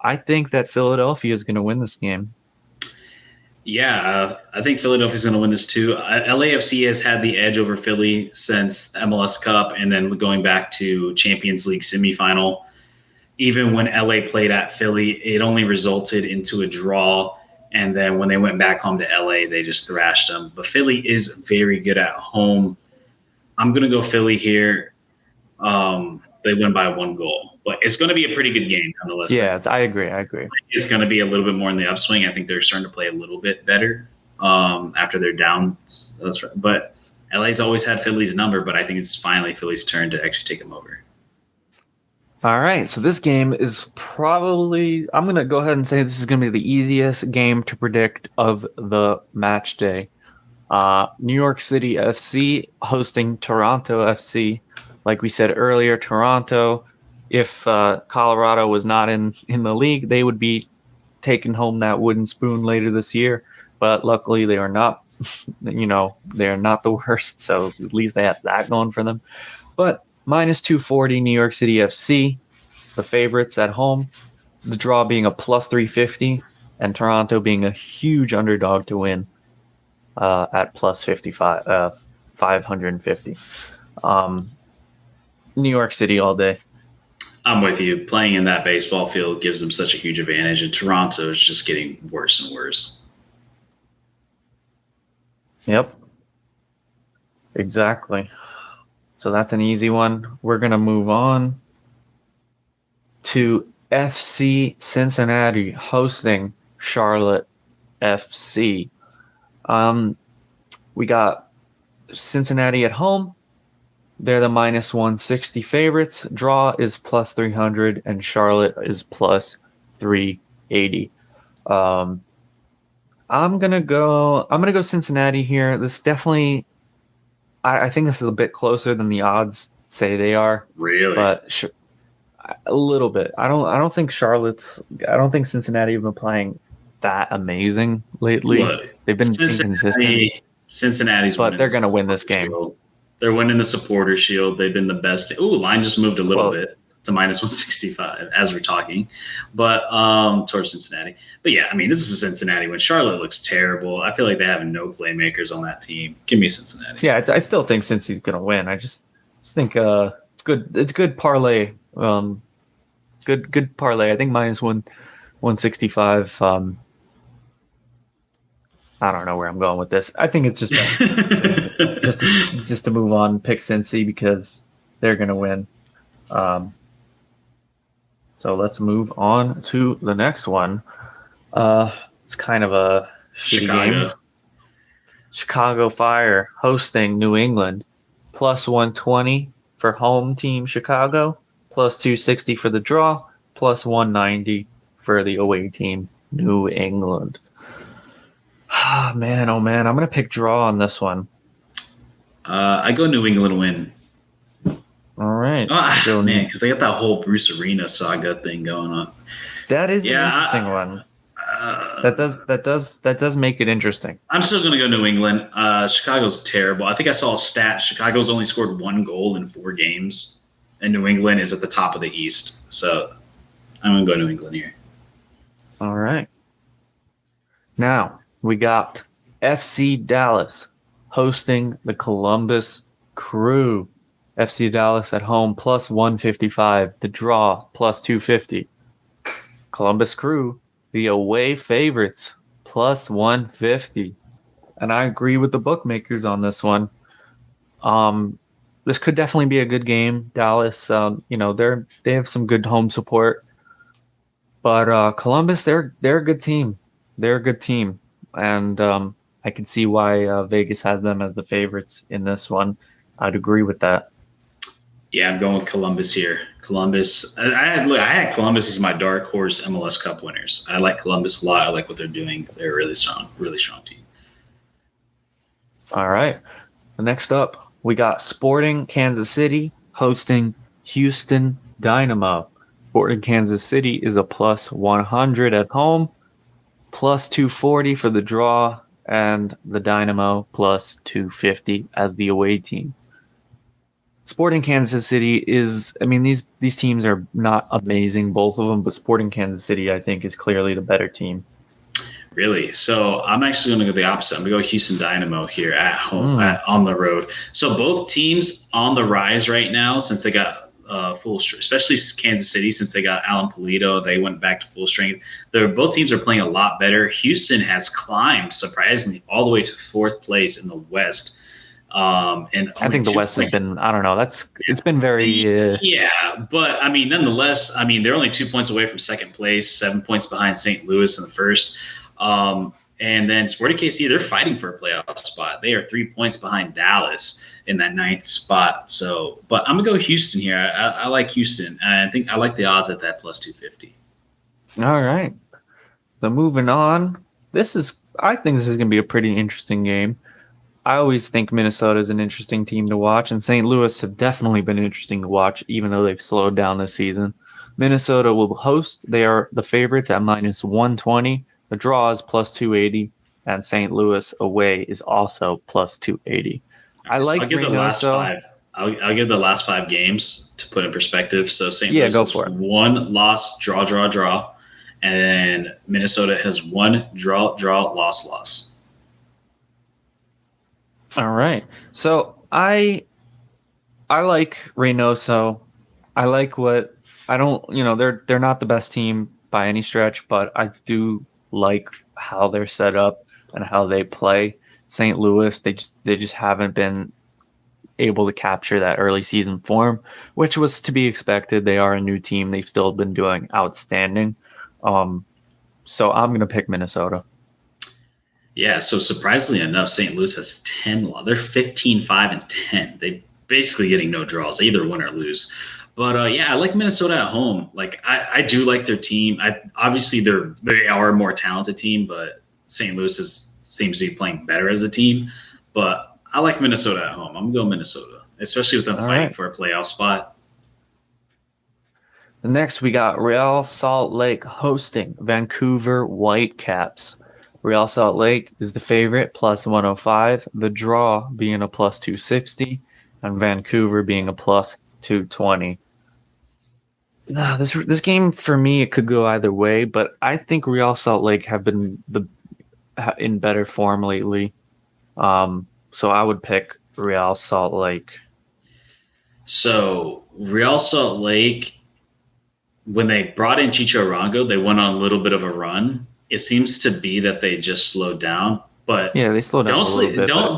I think that Philadelphia is going to win this game. Yeah, I think Philadelphia is going to win this too. LAFC has had the edge over Philly since MLS Cup and then going back to Champions League semifinal. Even when LA played at Philly, it only resulted into a draw. And then when they went back home to LA, they just thrashed them. But Philly is very good at home. I'm going to go Philly here. They win by 1 goal. But it's going to be a pretty good game nonetheless. Yeah, I agree. It's going to be a little bit more in the upswing. I think they're starting to play a little bit better after they're down. But LA's always had Philly's number, but I think it's finally Philly's turn to actually take them over. All right, so this game is probably, I'm going to go ahead and say this is going to be the easiest game to predict of the match day. New York City FC hosting Toronto FC. Like we said earlier, Toronto, if Colorado was not in the league, they would be taking home that wooden spoon later this year. But luckily, they are not. They are not the worst. So at least they have that going for them. But minus 240, New York City FC, the favorites at home. The draw being a plus 350, and Toronto being a huge underdog to win at plus 550. New York City all day. I'm with you. Playing in that baseball field gives them such a huge advantage, and Toronto is just getting worse and worse. Yep. Exactly. So that's an easy one. We're going to move on to FC Cincinnati hosting Charlotte FC. We got Cincinnati at home. They're the minus 160 favorites. Draw is plus 300, and Charlotte is plus 380. I'm gonna go Cincinnati here. This definitely, I think this is a bit closer than the odds say they are. Really, but a little bit. I don't think Cincinnati have been playing that amazing lately. Look, they've been inconsistent. Cincinnati's, but they're gonna win this game. They're winning the Supporter Shield. They've been the best. Ooh, line just moved a little bit to minus 165 as we're talking, but towards Cincinnati. But yeah, I mean, this is a Cincinnati win. Charlotte looks terrible. I feel like they have no playmakers on that team. Give me Cincinnati. Yeah, I still think Cincy's going to win. I just think it's good. It's good parlay. Good parlay. I think minus 165. I don't know where I'm going with this. I think it's just best just to move on, pick Cincy because they're going to win. So let's move on to the next one. It's kind of a shitty game. Chicago. Chicago Fire hosting New England, plus 120 for home team Chicago, plus 260 for the draw, plus 190 for the away team New England. Oh man, I'm gonna pick draw on this one. I go New England win. All right, Man, because they got that whole Bruce Arena saga thing going on. That is an interesting one. That does make it interesting. I'm still going to go New England. Chicago's terrible. I think I saw a stat. Chicago's only scored 1 goal in 4 games, and New England is at the top of the East. So I'm going to go New England here. All right. Now we got FC Dallas hosting the Columbus Crew. FC Dallas at home plus 155. The draw plus 250. Columbus Crew, the away favorites, plus 150. And I agree with the bookmakers on this one. This could definitely be a good game. Dallas, they have some good home support. But Columbus, they're a good team. They're a good team. And I can see why Vegas has them as the favorites in this one. I'd agree with that. Yeah, I'm going with Columbus here. Columbus. I had Columbus as my dark horse MLS Cup winners. I like Columbus a lot. I like what they're doing. They're a really strong team. All right. Next up, we got Sporting Kansas City hosting Houston Dynamo. Sporting Kansas City is a plus 100 at home, plus 240 for the draw, and the Dynamo plus 250 as the away team. Sporting Kansas City is, these teams are not amazing, both of them, but Sporting Kansas City, I think, is clearly the better team. Really? So I'm actually going to go the opposite. I'm going to go Houston Dynamo here at home, on the road. So both teams on the rise right now since they got full strength, especially Kansas City since they got Alan Pulido. They went back to full strength. Both teams are playing a lot better. Houston has climbed, surprisingly, all the way to 4th place in the West. And I think the West has been, I don't know, it's been very but nonetheless, they're only 2 points away from 2nd place, 7 points behind St. Louis in the first. And then Sporting KC, they're fighting for a playoff spot. They are 3 points behind Dallas in that 9th spot. So, but I'm gonna go Houston here. I like Houston. I think I like the odds at that plus 250. All right. So moving on, I think this is gonna be a pretty interesting game. I always think Minnesota is an interesting team to watch, and St. Louis have definitely been interesting to watch, even though they've slowed down this season. Minnesota will host. They are the favorites at minus 120. The draw is plus 280, and St. Louis away is also plus 280. Right, I'll give the last 5. I'll give the last 5 games to put in perspective. So St. Louis has 1 loss, draw, and then Minnesota has 1 draw, loss. All right. So I like Reynoso. I like they're not the best team by any stretch, but I do like how they're set up and how they play. St. Louis, they just haven't been able to capture that early season form, which was to be expected. They are a new team. They've still been doing outstanding. So I'm going to pick Minnesota. Yeah, so surprisingly enough, St. Louis has 10. They're 15-5-10. They basically getting no draws. They either win or lose. But I like Minnesota at home. Like I do like their team. Obviously they are a more talented team, but St. Louis seems to be playing better as a team. But I like Minnesota at home. I'm gonna go Minnesota, especially with them fighting for a playoff spot. Next, we got Real Salt Lake hosting Vancouver Whitecaps. Real Salt Lake is the favorite, plus 105. The draw being a plus 260, and Vancouver being a plus 220. This game for me, it could go either way, but I think Real Salt Lake have been in better form lately. So I would pick Real Salt Lake. So Real Salt Lake, when they brought in Chicho Arango, they went on a little bit of a run. It seems to be that they just slowed down, but yeah, they slowed down.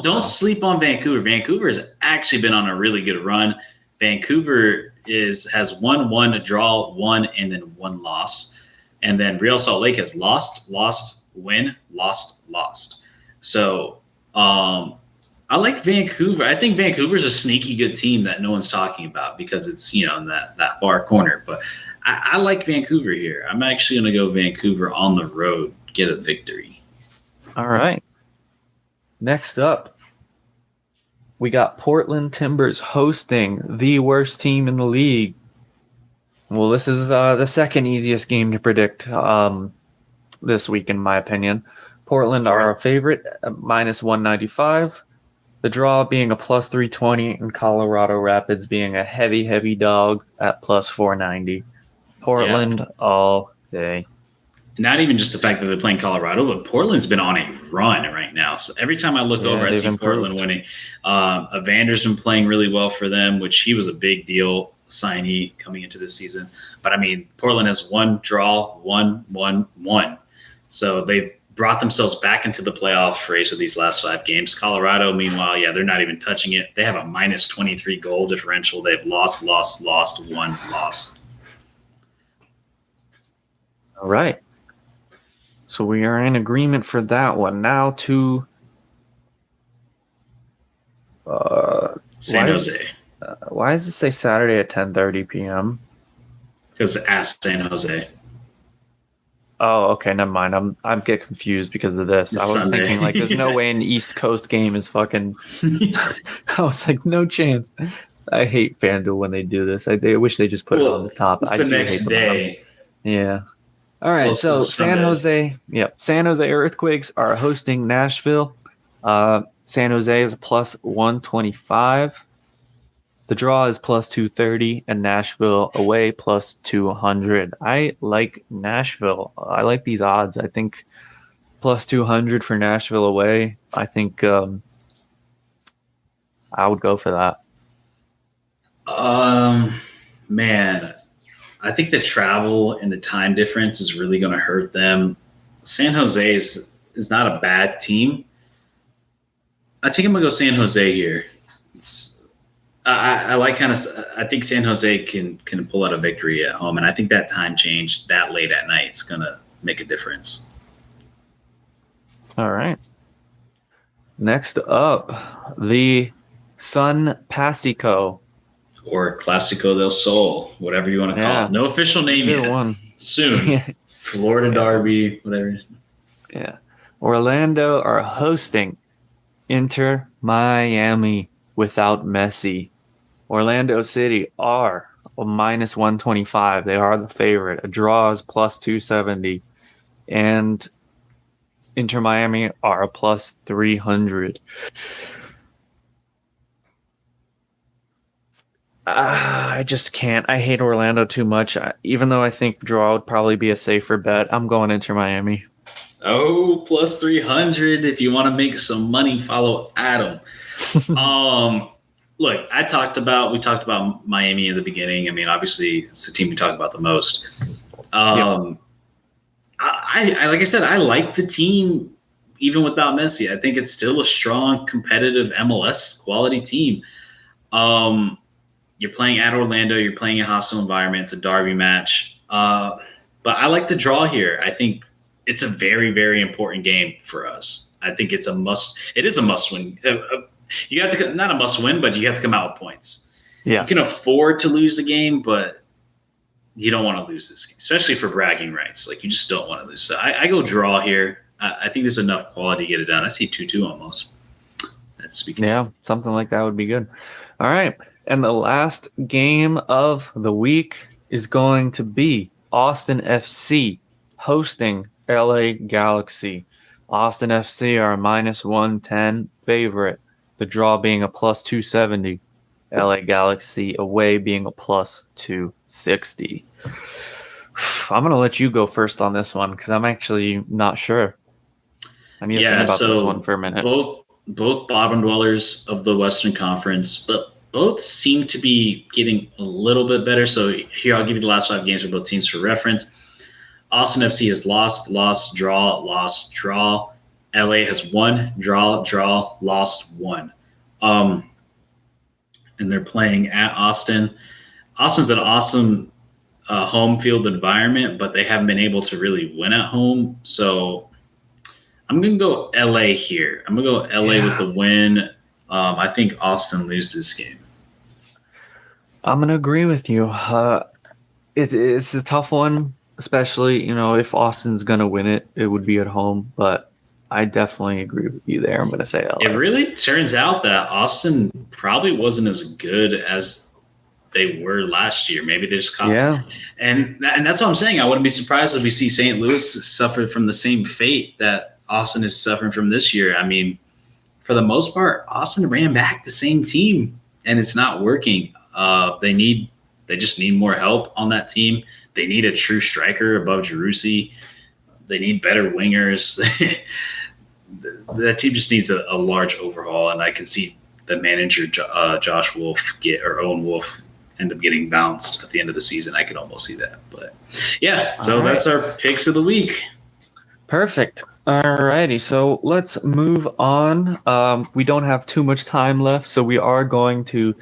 Don't sleep on Vancouver. Vancouver has actually been on a really good run. Vancouver has won, a draw, 1, and then 1 loss, and then Real Salt Lake has lost, win, lost, lost. So I like Vancouver. I think Vancouver's a sneaky good team that no one's talking about because it's, in that far corner. But I like Vancouver here. I'm actually going to go Vancouver on the road, get a victory. All right. Next up, we got Portland Timbers hosting the worst team in the league. Well, this is the second easiest game to predict this week, in my opinion. Portland are a favorite at -195. The draw being a +320, and Colorado Rapids being a heavy dog at +490. Portland all day. Not even just the fact that they're playing Colorado, but Portland's been on a run right now. So every time I look over, I see Portland winning. Evander's been playing really well for them, which he was a big deal signee coming into this season. But, I mean, Portland has one draw, one. So they've brought themselves back into the playoff race of these last 5 games. Colorado, meanwhile, they're not even touching it. They have a -23 goal differential. They've lost, won, lost. All right. So we are in agreement for that one. Now to San Jose. Why does it say Saturday at 10:30 p.m.? Because ask San Jose. Oh, okay, never mind. I'm getting confused because of this. I was Sunday. thinking there's no way an East Coast game is fucking. I was like, no chance. I hate FanDuel when they do this. I wish they just put it on the top. It's the next day. Yeah. All right, so San Jose Earthquakes are hosting Nashville. San Jose is a +125. The draw is +230, and Nashville away +200. I like Nashville. I like these odds. I think +200 for Nashville away. I think I would go for that. Man, I think the travel and the time difference is really going to hurt them. San Jose is not a bad team. I think I'm going to go San Jose here. I think San Jose can pull out a victory at home, and I think that time change that late at night is going to make a difference. All right. Next up, the Sun Pacifico. Or Clásico del Sol, whatever you want to call it. No official name yet. One. Soon. Florida Derby, whatever. Yeah. Orlando are hosting Inter Miami without Messi. Orlando City are a -125. They are the favorite. A draw is +270. And Inter Miami are a +300. I just can't. I hate Orlando too much. Even though I think draw would probably be a safer bet, I'm going Inter Miami. Oh, +300. If you want to make some money, follow Adam. Look, we talked about Miami in the beginning. I mean, obviously, it's the team we talk about the most. I like I said, I like the team even without Messi. I think it's still a strong, competitive MLS quality team. You're playing at Orlando. You're playing a hostile environment. It's a derby match. But I like the draw here. I think it's a very, very important game for us. I think it's a must. It is a must win. You have to, not a must win, but you have to come out with points. Yeah. You can afford to lose the game, but you don't want to lose this game, especially for bragging rights. Like, you just don't want to lose. So I go draw here. I think there's enough quality to get it done. I see 2-2 almost. That's speaking. Yeah, something like that would be good. All right. And the last game of the week is going to be Austin FC hosting LA Galaxy. Austin FC are a -110 favorite. The draw being a +270. LA Galaxy away being a +260. I'm going to let you go first on this one because I'm actually not sure. I need to think about this one for a minute. Both bottom dwellers of the Western Conference, but both seem to be getting a little bit better. So here, I'll give you the last 5 games for both teams for reference. Austin FC has lost, draw. LA has won, draw, lost, won. And they're playing at Austin. Austin's an awesome home field environment, but they haven't been able to really win at home. So I'm going to go LA here. I'm going to go LA with the win. I think Austin loses this game. I'm going to agree with you. It's a tough one, especially, if Austin's going to win it, it would be at home. But I definitely agree with you there. I'm going to say LA. It really turns out that Austin probably wasn't as good as they were last year. Maybe they just caught. Yeah. And that's what I'm saying. I wouldn't be surprised if we see St. Louis suffer from the same fate that Austin is suffering from this year. I mean, for the most part, Austin ran back the same team, and it's not working. They just need more help on that team. They need a true striker above Jerussi. They need better wingers. That team just needs a large overhaul, and I can see the manager Josh Wolf Owen Wolf end up getting bounced at the end of the season. I can almost see that. But yeah, so that's our picks of the week. Perfect. Alrighty, so let's move on. We don't have too much time left, so we are going to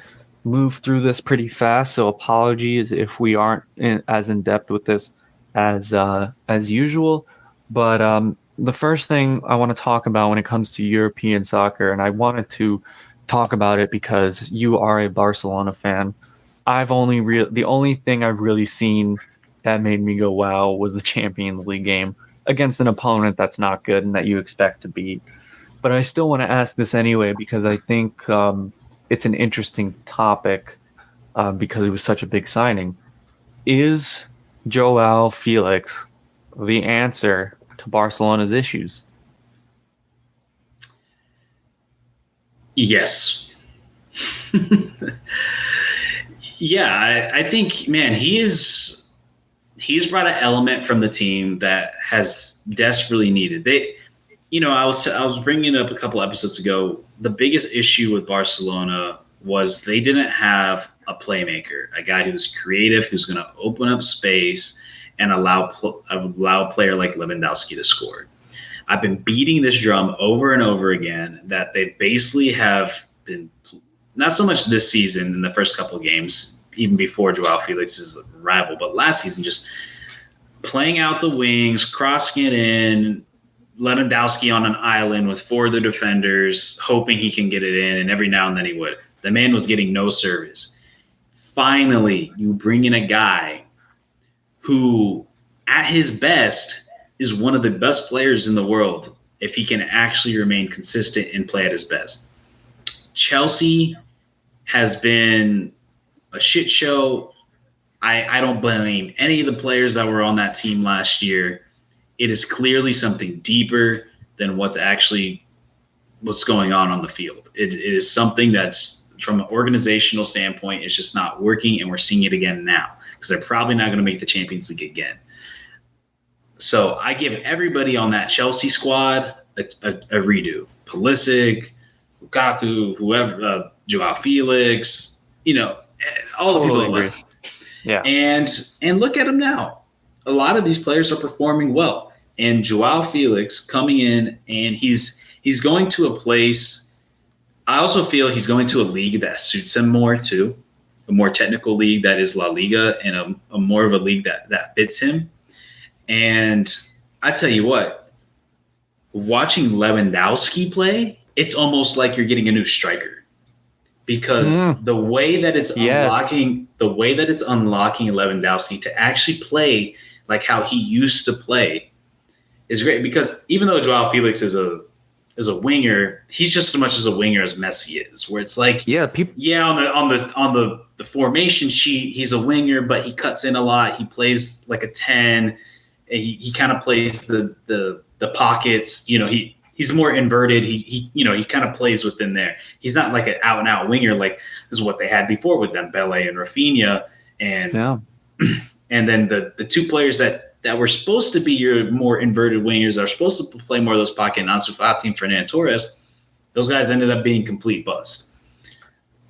move through this pretty fast. So apologies if we aren't as in depth with this as usual. But the first thing I want to talk about when it comes to European soccer, and I wanted to talk about it because you are a Barcelona fan. The only thing I've really seen that made me go wow was the Champions League game against an opponent that's not good and that you expect to beat. But I still want to ask this anyway because I think it's an interesting topic because it was such a big signing. Is Joao Felix the answer to Barcelona's issues? Yes. Yeah, I think, man, he's brought an element from the team that has desperately needed. I was bringing it up a couple episodes ago. The biggest issue with Barcelona was they didn't have a playmaker, a guy who's creative, who's going to open up space and allow a player like Lewandowski to score. I've been beating this drum over and over again that they basically have been, not so much this season in the first couple of games, even before Joao Felix's arrival, but last season just playing out the wings, crossing it in, Lewandowski on an island with four other defenders, hoping he can get it in, and every now and then he would. The man was getting no service. Finally, you bring in a guy who, at his best, is one of the best players in the world if he can actually remain consistent and play at his best. Chelsea has been a shit show. I don't blame any of the players that were on that team last year. It is clearly something deeper than what's going on the field. It is something that's, from an organizational standpoint, it's just not working, and we're seeing it again now because they're probably not going to make the Champions League again. So I give everybody on that Chelsea squad a redo. Pulisic, Lukaku, whoever, Joao Felix, all the people that left. Yeah. And look at them now. A lot of these players are performing well. And Joao Felix coming in, and he's going to a place. I also feel he's going to a league that suits him more too, a more technical league that is La Liga, and a more of a league that fits him. And I tell you what, watching Lewandowski play, it's almost like you're getting a new striker because the way that it's unlocking Lewandowski to actually play like how he used to play is great. Because even though Joao Felix is a winger, he's just as much as a winger as Messi is. Where it's like, on the formation sheet, he's a winger, but he cuts in a lot. He plays like a 10. He kind of plays the pockets. He's more inverted. He kind of plays within there. He's not like an out and out winger like this is what they had before with Dembele and Rafinha, and then the two players that were supposed to be your more inverted wingers that are supposed to play more of those pocket, Ansu Fati and Fernando Torres. Those guys ended up being complete bust.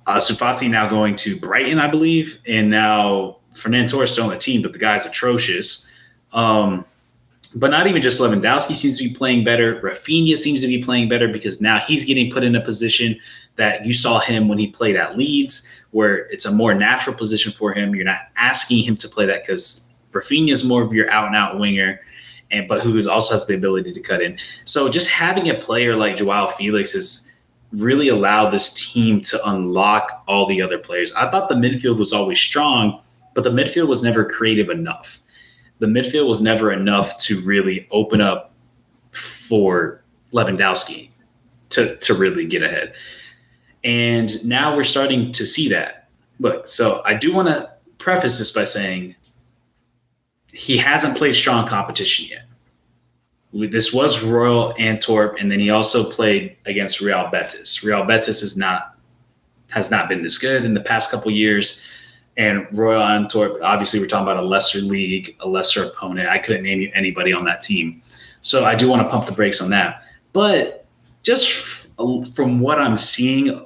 Ansu Fati now going to Brighton, I believe, and now Fernando Torres still on the team, but the guy's atrocious. But not even just Lewandowski seems to be playing better. Rafinha seems to be playing better because now he's getting put in a position that you saw him when he played at Leeds, where it's a more natural position for him. You're not asking him to play that because Rafinha is more of your out-and-out winger. but who also has the ability to cut in. So just having a player like Joao Felix has really allowed this team to unlock all the other players. I thought the midfield was always strong, but the midfield was never creative enough. The midfield was never enough to really open up for Lewandowski to really get ahead. And now we're starting to see that. Look, so I do want to preface this by saying he hasn't played strong competition yet. This was Royal Antwerp, and then he also played against Real Betis. Real Betis has not been this good in the past couple years. And Royal Antwerp, obviously, we're talking about a lesser league, a lesser opponent. I couldn't name you anybody on that team. So I do want to pump the brakes on that. But just from what I'm seeing,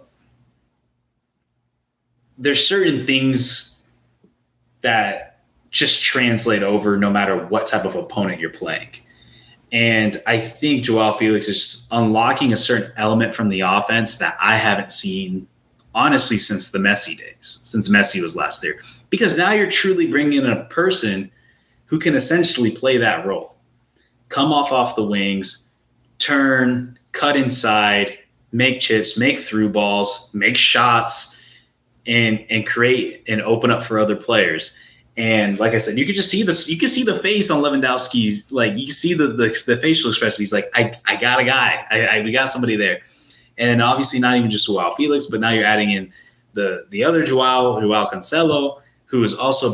there's certain things that just translate over no matter what type of opponent you're playing. And I think Joao Felix is just unlocking a certain element from the offense that I haven't seen, honestly, since the Messi days, since Messi was last there. Because now you're truly bringing in a person who can essentially play that role. Come off the wings, turn, cut inside, make chips, make through balls, make shots, and create and open up for other players. And like I said, you could just see this. You can see the face on Lewandowski's. Like you see the facial expression. He's like, I got a guy. We got somebody there. And obviously, not even just Joao Felix, but now you're adding in the other Joao Cancelo, who has also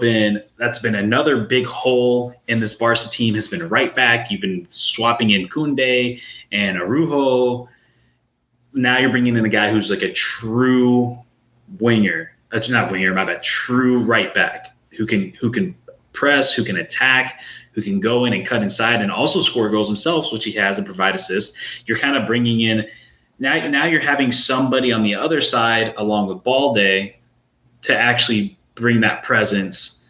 that's been another big hole in this Barca team. Has been right back. You've been swapping in Koundé and Araujo. Now you're bringing in a guy who's like a true winger. Not winger, my bad. True right back. Who can press, who can attack, who can go in and cut inside and also score goals himself, which he has, and provide assists. You're kind of bringing in now you're having somebody on the other side along with Balde to actually bring that presence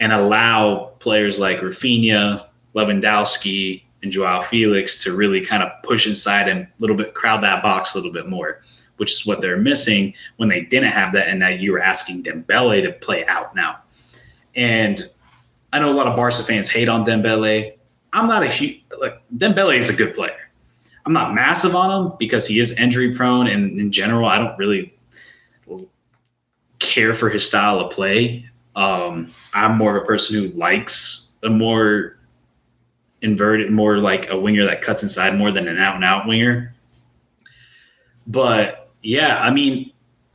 and allow players like Rafinha, Lewandowski, and Joao Felix to really kind of push inside and a little bit crowd that box a little bit more, which is what they're missing when they didn't have that. And now you were asking Dembele to play out now. And I know a lot of Barca fans hate on Dembele. I'm not Dembele is a good player. I'm not massive on him because he is injury prone, and in general, I don't really care for his style of play. I'm more of a person who likes a more inverted, more like a winger that cuts inside more than an out-and-out winger. But yeah, I mean,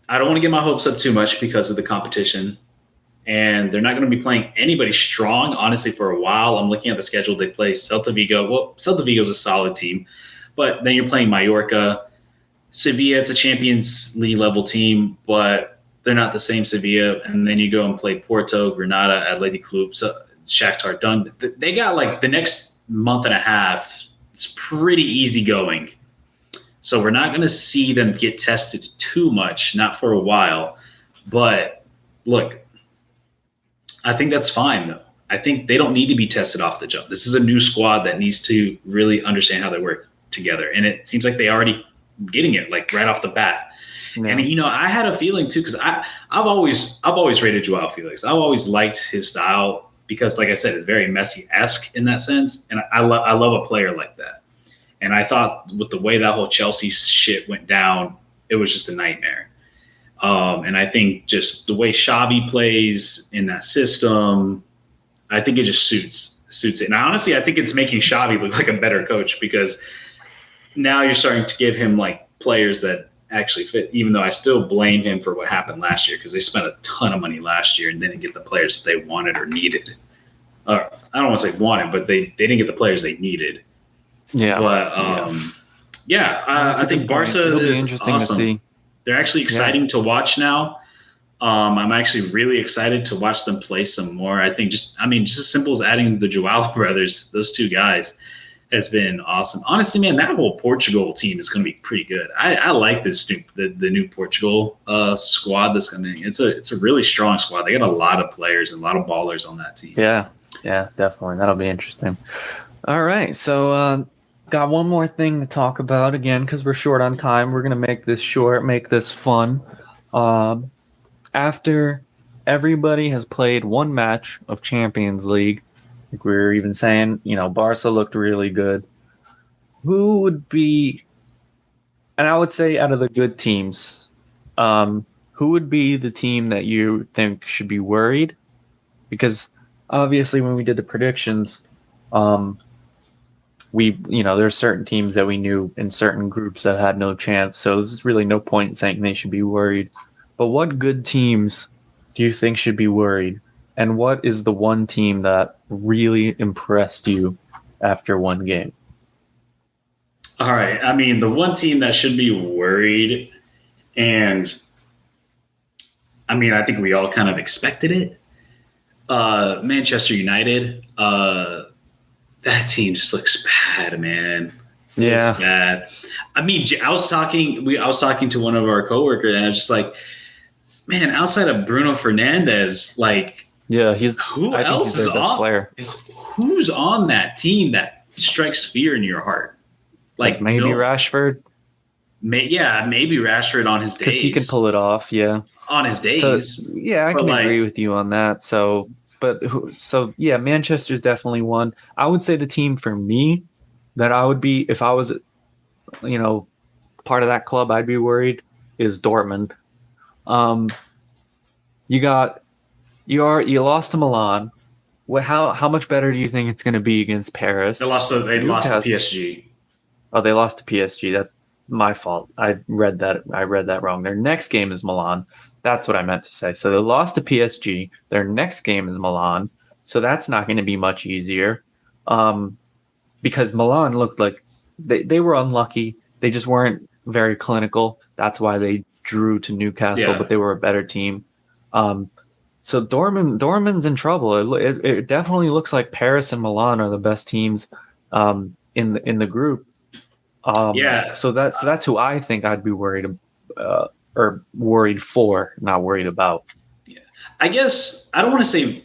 I don't want to get my hopes up too much because of the competition. And they're not going to be playing anybody strong, honestly, for a while. I'm looking at the schedule. They play Celta Vigo. Well, Celta Vigo is a solid team. But then you're playing Mallorca. Sevilla, it's a Champions League level team, but they're not the same Sevilla. And then you go and play Porto, Granada, Athletic Club, Shakhtar Dun. They got like the next month and a half. It's pretty easy going. So we're not going to see them get tested too much, not for a while. But look, I think that's fine, though. I think they don't need to be tested off the jump. This is a new squad that needs to really understand how they work together. And it seems like they already getting it, like right off the bat. Yeah. And, I had a feeling, too, because I've always rated Joao Felix. I've always liked his style because, like I said, it's very Messi-esque in that sense. And I love a player like that. And I thought with the way that whole Chelsea shit went down, it was just a nightmare. And I think just the way Xavi plays in that system, I think it just suits it. And honestly, I think it's making Xavi look like a better coach because now you're starting to give him like players that actually fit, even though I still blame him for what happened last year because they spent a ton of money last year and didn't get the players that they wanted or needed. I don't want to say wanted, but they didn't get the players they needed. Yeah. But I think Barca is interesting awesome. To see. They're actually exciting to watch now. I'm actually really excited to watch them play some more. I think just as simple as adding the Joao brothers, those two guys, has been awesome. Honestly, man, that whole Portugal team is going to be pretty good. I like the new Portugal squad that's coming. It's a really strong squad. They got a lot of players and a lot of ballers on that team. Yeah, definitely. That'll be interesting. All right, so got one more thing to talk about again because we're short on time. We're going to make this short, make this fun. After everybody has played one match of Champions League, Like we were even saying, Barca looked really good. Who would be, and I would say out of the good teams, who would be the team that you think should be worried? Because obviously when we did the predictions, there's certain teams that we knew in certain groups that had no chance. So there's really no point in saying they should be worried. But what good teams do you think should be worried? And what is the one team that really impressed you after one game? All right. I mean, the one team that should be worried, and I mean, I think we all kind of expected it. Manchester United. That team just looks bad, man. Yeah, looks bad. I mean, I was talking to one of our coworkers, and I was just like, man, outside of Bruno Fernandes, like, yeah, who else is their best player. Who's on that team that strikes fear in your heart? Like maybe Rashford. Maybe Rashford on his days, because he can pull it off. Yeah, on his days. So, yeah, I can agree with you on that. So yeah, Manchester's definitely one. I would say the team for me that I would be, if I was, part of that club, I'd be worried is Dortmund. You lost to Milan. How much better do you think it's going to be against Paris? They lost to PSG. Oh, they lost to PSG. That's my fault. I read that wrong. Their next game is Milan. That's what I meant to say. So they lost to PSG. Their next game is Milan. So that's not going to be much easier. Because Milan looked like they were unlucky. They just weren't very clinical. That's why they drew to Newcastle, but they were a better team. So Dortmund's in trouble. It definitely looks like Paris and Milan are the best teams in the group. So that's who I think I'd be worried or worried for, not worried about. Yeah, I guess I don't want to say.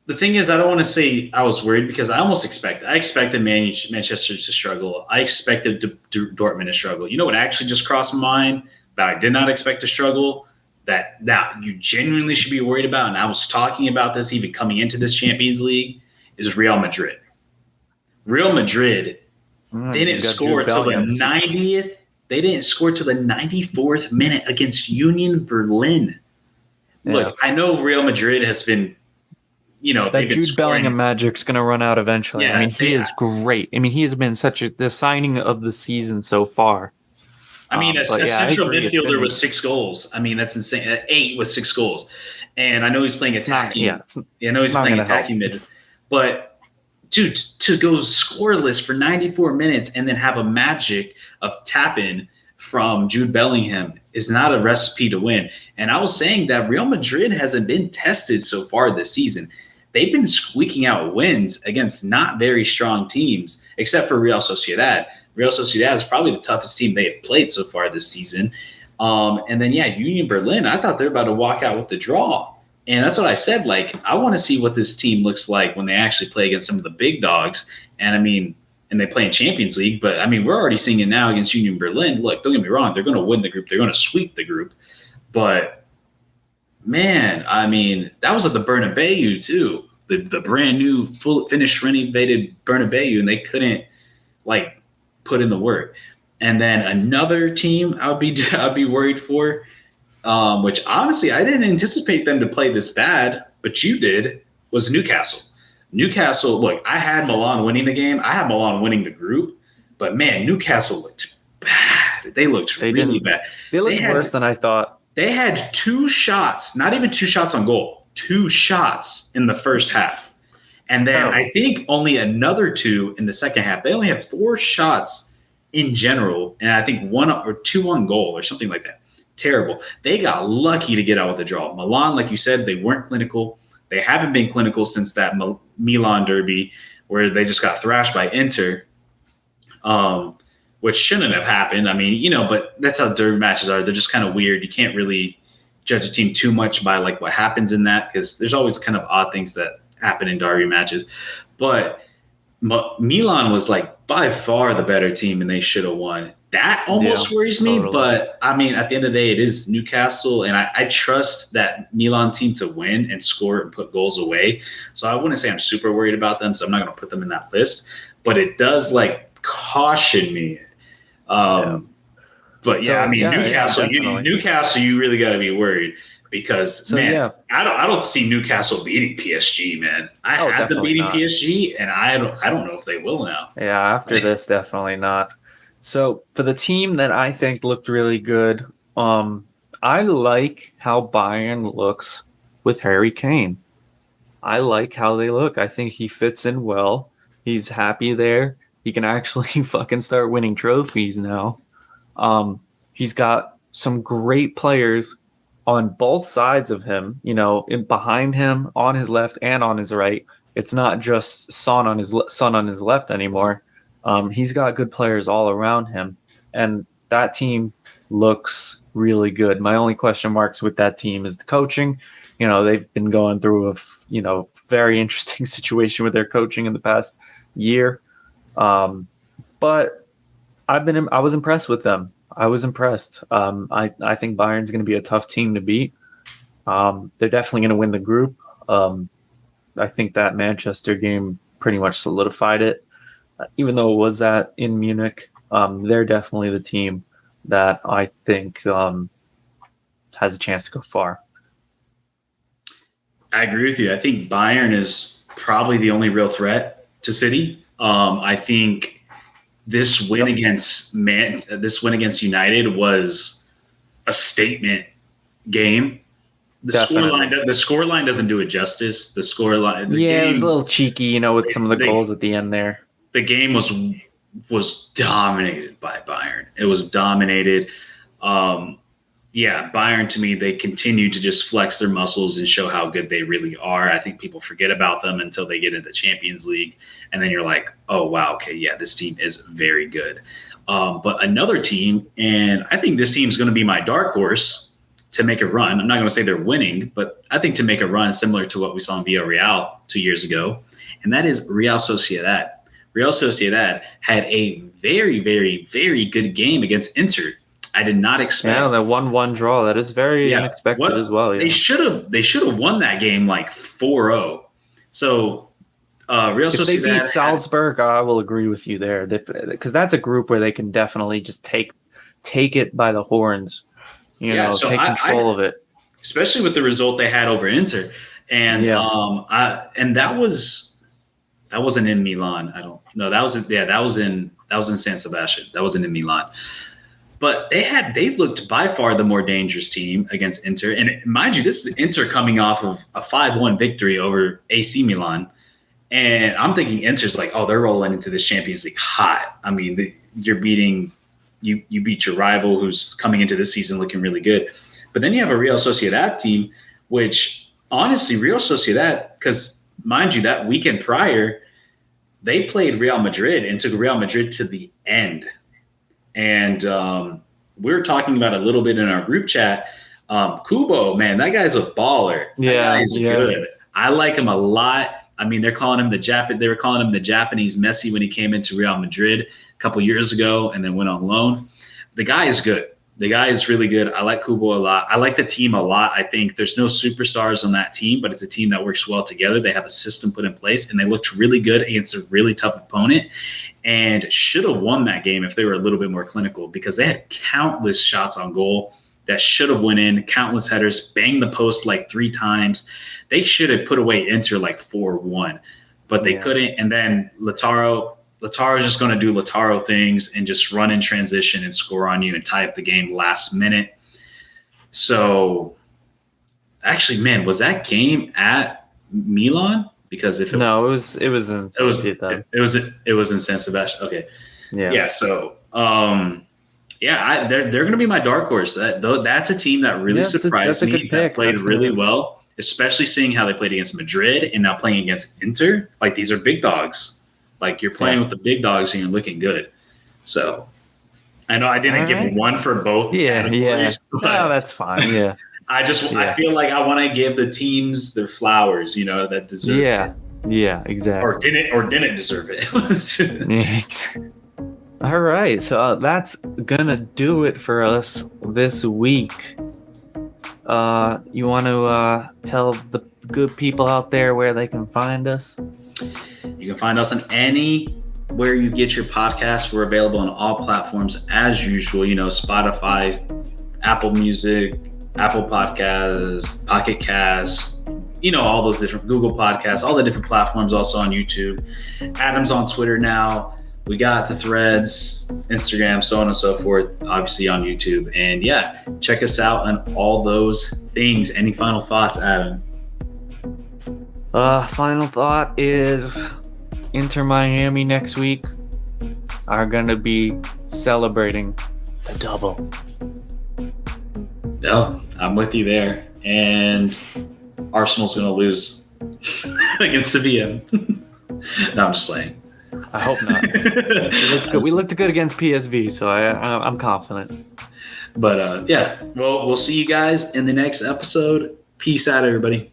The thing is, I don't want to say I was worried because I expected Manchester to struggle. I expected Dortmund to struggle. You know what actually just crossed my mind that I did not expect to struggle? That you genuinely should be worried about, and I was talking about this even coming into this Champions League, is Real Madrid. Real Madrid didn't score till the 90th. They didn't score till the 94th minute against Union Berlin. Yeah. Look, I know Real Madrid has been, that Jude Bellingham magic's going to run out eventually. Yeah, I mean, he is great. I mean, he has been the signing of the season so far. I mean, a central midfielder with 6 goals. I mean, that's insane. 8 with 6 goals. And I know he's playing attacking. I know he's playing attacking mid. But, dude, to go scoreless for 94 minutes and then have a magic of tap-in from Jude Bellingham is not a recipe to win. And I was saying that Real Madrid hasn't been tested so far this season. They've been squeaking out wins against not very strong teams, except for Real Sociedad. Real Sociedad is probably the toughest team they have played so far this season. And then, Union Berlin, I thought they're about to walk out with the draw. And that's what I said. Like, I want to see what this team looks like when they actually play against some of the big dogs. And, I mean, and they play in Champions League. But, I mean, we're already seeing it now against Union Berlin. Look, don't get me wrong. They're going to win the group. They're going to sweep the group. But, man, I mean, that was at the Bernabeu, too. The brand new, full finished, renovated Bernabeu. And they couldn't, put in the work. And then another team I'd be worried for, which honestly I didn't anticipate them to play this bad, but you did, was Newcastle. Newcastle, look, I had Milan winning the game. I had Milan winning the group, but man, Newcastle looked bad. They looked really bad. They looked worse than I thought. They had 2 shots, not even 2 shots on goal, 2 shots in the first half. And then I think only another 2 in the second half. They only have 4 shots in general, and I think 1 or 2 on goal or something like that. Terrible. They got lucky to get out with the draw. Milan, like you said, they weren't clinical. They haven't been clinical since that Milan derby where they just got thrashed by Inter, which shouldn't have happened. I mean, but that's how derby matches are. They're just kind of weird. You can't really judge a team too much by what happens in that because there's always kind of odd things that happen in derby matches. But Milan was by far the better team and they should have won. that almost worries me. Totally. But I mean, at the end of the day, it is Newcastle, and I trust that Milan team to win and score and put goals away. So I wouldn't say I'm super worried about them. So I'm not going to put them in that list. But it does like caution me. But yeah, I mean, Newcastle, you really got to be worried because I don't see Newcastle beating PSG, man. I had them beating PSG, and I don't know if they will now. Yeah, after this, definitely not. So for the team that I think looked really good, I like how Bayern looks with Harry Kane. I like how they look. I think he fits in well. He's happy there. He can actually fucking start winning trophies now. He's got some great players on both sides of him, behind him, on his left and on his right. It's not just Son on his left anymore. He's got good players all around him, and that team looks really good. My only question marks with that team is the coaching. They've been going through a very interesting situation with their coaching in the past year. But I was impressed with them. I was impressed. I think Bayern's going to be a tough team to beat. They're definitely going to win the group. I think that Manchester game pretty much solidified it. Even though it was in Munich, they're definitely the team that I think has a chance to go far. I agree with you. I think Bayern is probably the only real threat to City. I think this win against United was a statement game. The scoreline doesn't do it justice. The scoreline, it was a little cheeky, with some of the goals at the end there. The game was dominated by Bayern. It was dominated. Bayern, to me, they continue to just flex their muscles and show how good they really are. I think people forget about them until they get into the Champions League. And then you're like, oh, wow, okay, yeah, this team is very good. But another team, and I think this team is going to be my dark horse to make a run. I'm not going to say they're winning, but I think to make a run similar to what we saw in Villarreal 2 years ago, and that is Real Sociedad. Real Sociedad had a very, very, very good game against Inter. I did not expect. Yeah, that 1-1 draw. That is very unexpected as well. Yeah. They should have won that game like 4-0. So Real Sociedad. If they beat Salzburg, I will agree with you there. Because that's a group where they can definitely just take it by the horns. Take control of it. Especially with the result they had over Inter, and that wasn't in Milan. That was in San Sebastian. That wasn't in Milan. But they looked by far the more dangerous team against Inter. And mind you, this is Inter coming off of a 5-1 victory over AC Milan. And I'm thinking Inter's like, oh, they're rolling into this Champions League hot. I mean, you beat your rival who's coming into this season looking really good. But then you have a Real Sociedad team, which honestly, Real Sociedad, because mind you, that weekend prior, they played Real Madrid and took Real Madrid to the end. And we were talking about a little bit in our group chat. Kubo, man, that guy's a baller. That guy's good. I like him a lot. I mean, they were calling him the Japanese Messi when he came into Real Madrid a couple years ago and then went on loan. The guy is good. The guy is really good. I like Kubo a lot. I like the team a lot. I think there's no superstars on that team, but it's a team that works well together. They have a system put in place, and they looked really good against a really tough opponent and should have won that game if they were a little bit more clinical because they had countless shots on goal that should have went in, countless headers, banged the post like 3 times. They should have put away Inter like 4-1, but they couldn't. And then Lautaro is just going to do Lautaro things and just run in transition and score on you and tie up the game last minute. So actually, man, was that game at Milan? Because if it was in San Sebastian. Okay. Yeah. So, they're going to be my dark horse. That's a team that really surprised me. That played really well, especially seeing how they played against Madrid and now playing against Inter. Like, these are big dogs. Like, you're playing with the big dogs and you're looking good. So I know I didn't give one for both. Yeah. No, that's fine. Yeah. I feel like I want to give the teams their flowers, that deserve it. Yeah, exactly. Or didn't deserve it. All right, so that's gonna do it for us this week. You want to tell the good people out there where they can find us? You can find us on anywhere you get your podcasts. We're available on all platforms as usual. Spotify, Apple Music, Apple Podcasts, Pocket Cast, all those different Google Podcasts, all the different platforms, also on YouTube. Adam's on Twitter now. We got the Threads, Instagram, so on and so forth, obviously on YouTube. And yeah, check us out on all those things. Any final thoughts, Adam? Final thought is Inter Miami next week are going to be celebrating the double. No, I'm with you there. And Arsenal's going to lose against Sevilla. No, I'm just playing. I hope not. We looked good against PSV, so I'm confident. But yeah, well, we'll see you guys in the next episode. Peace out, everybody.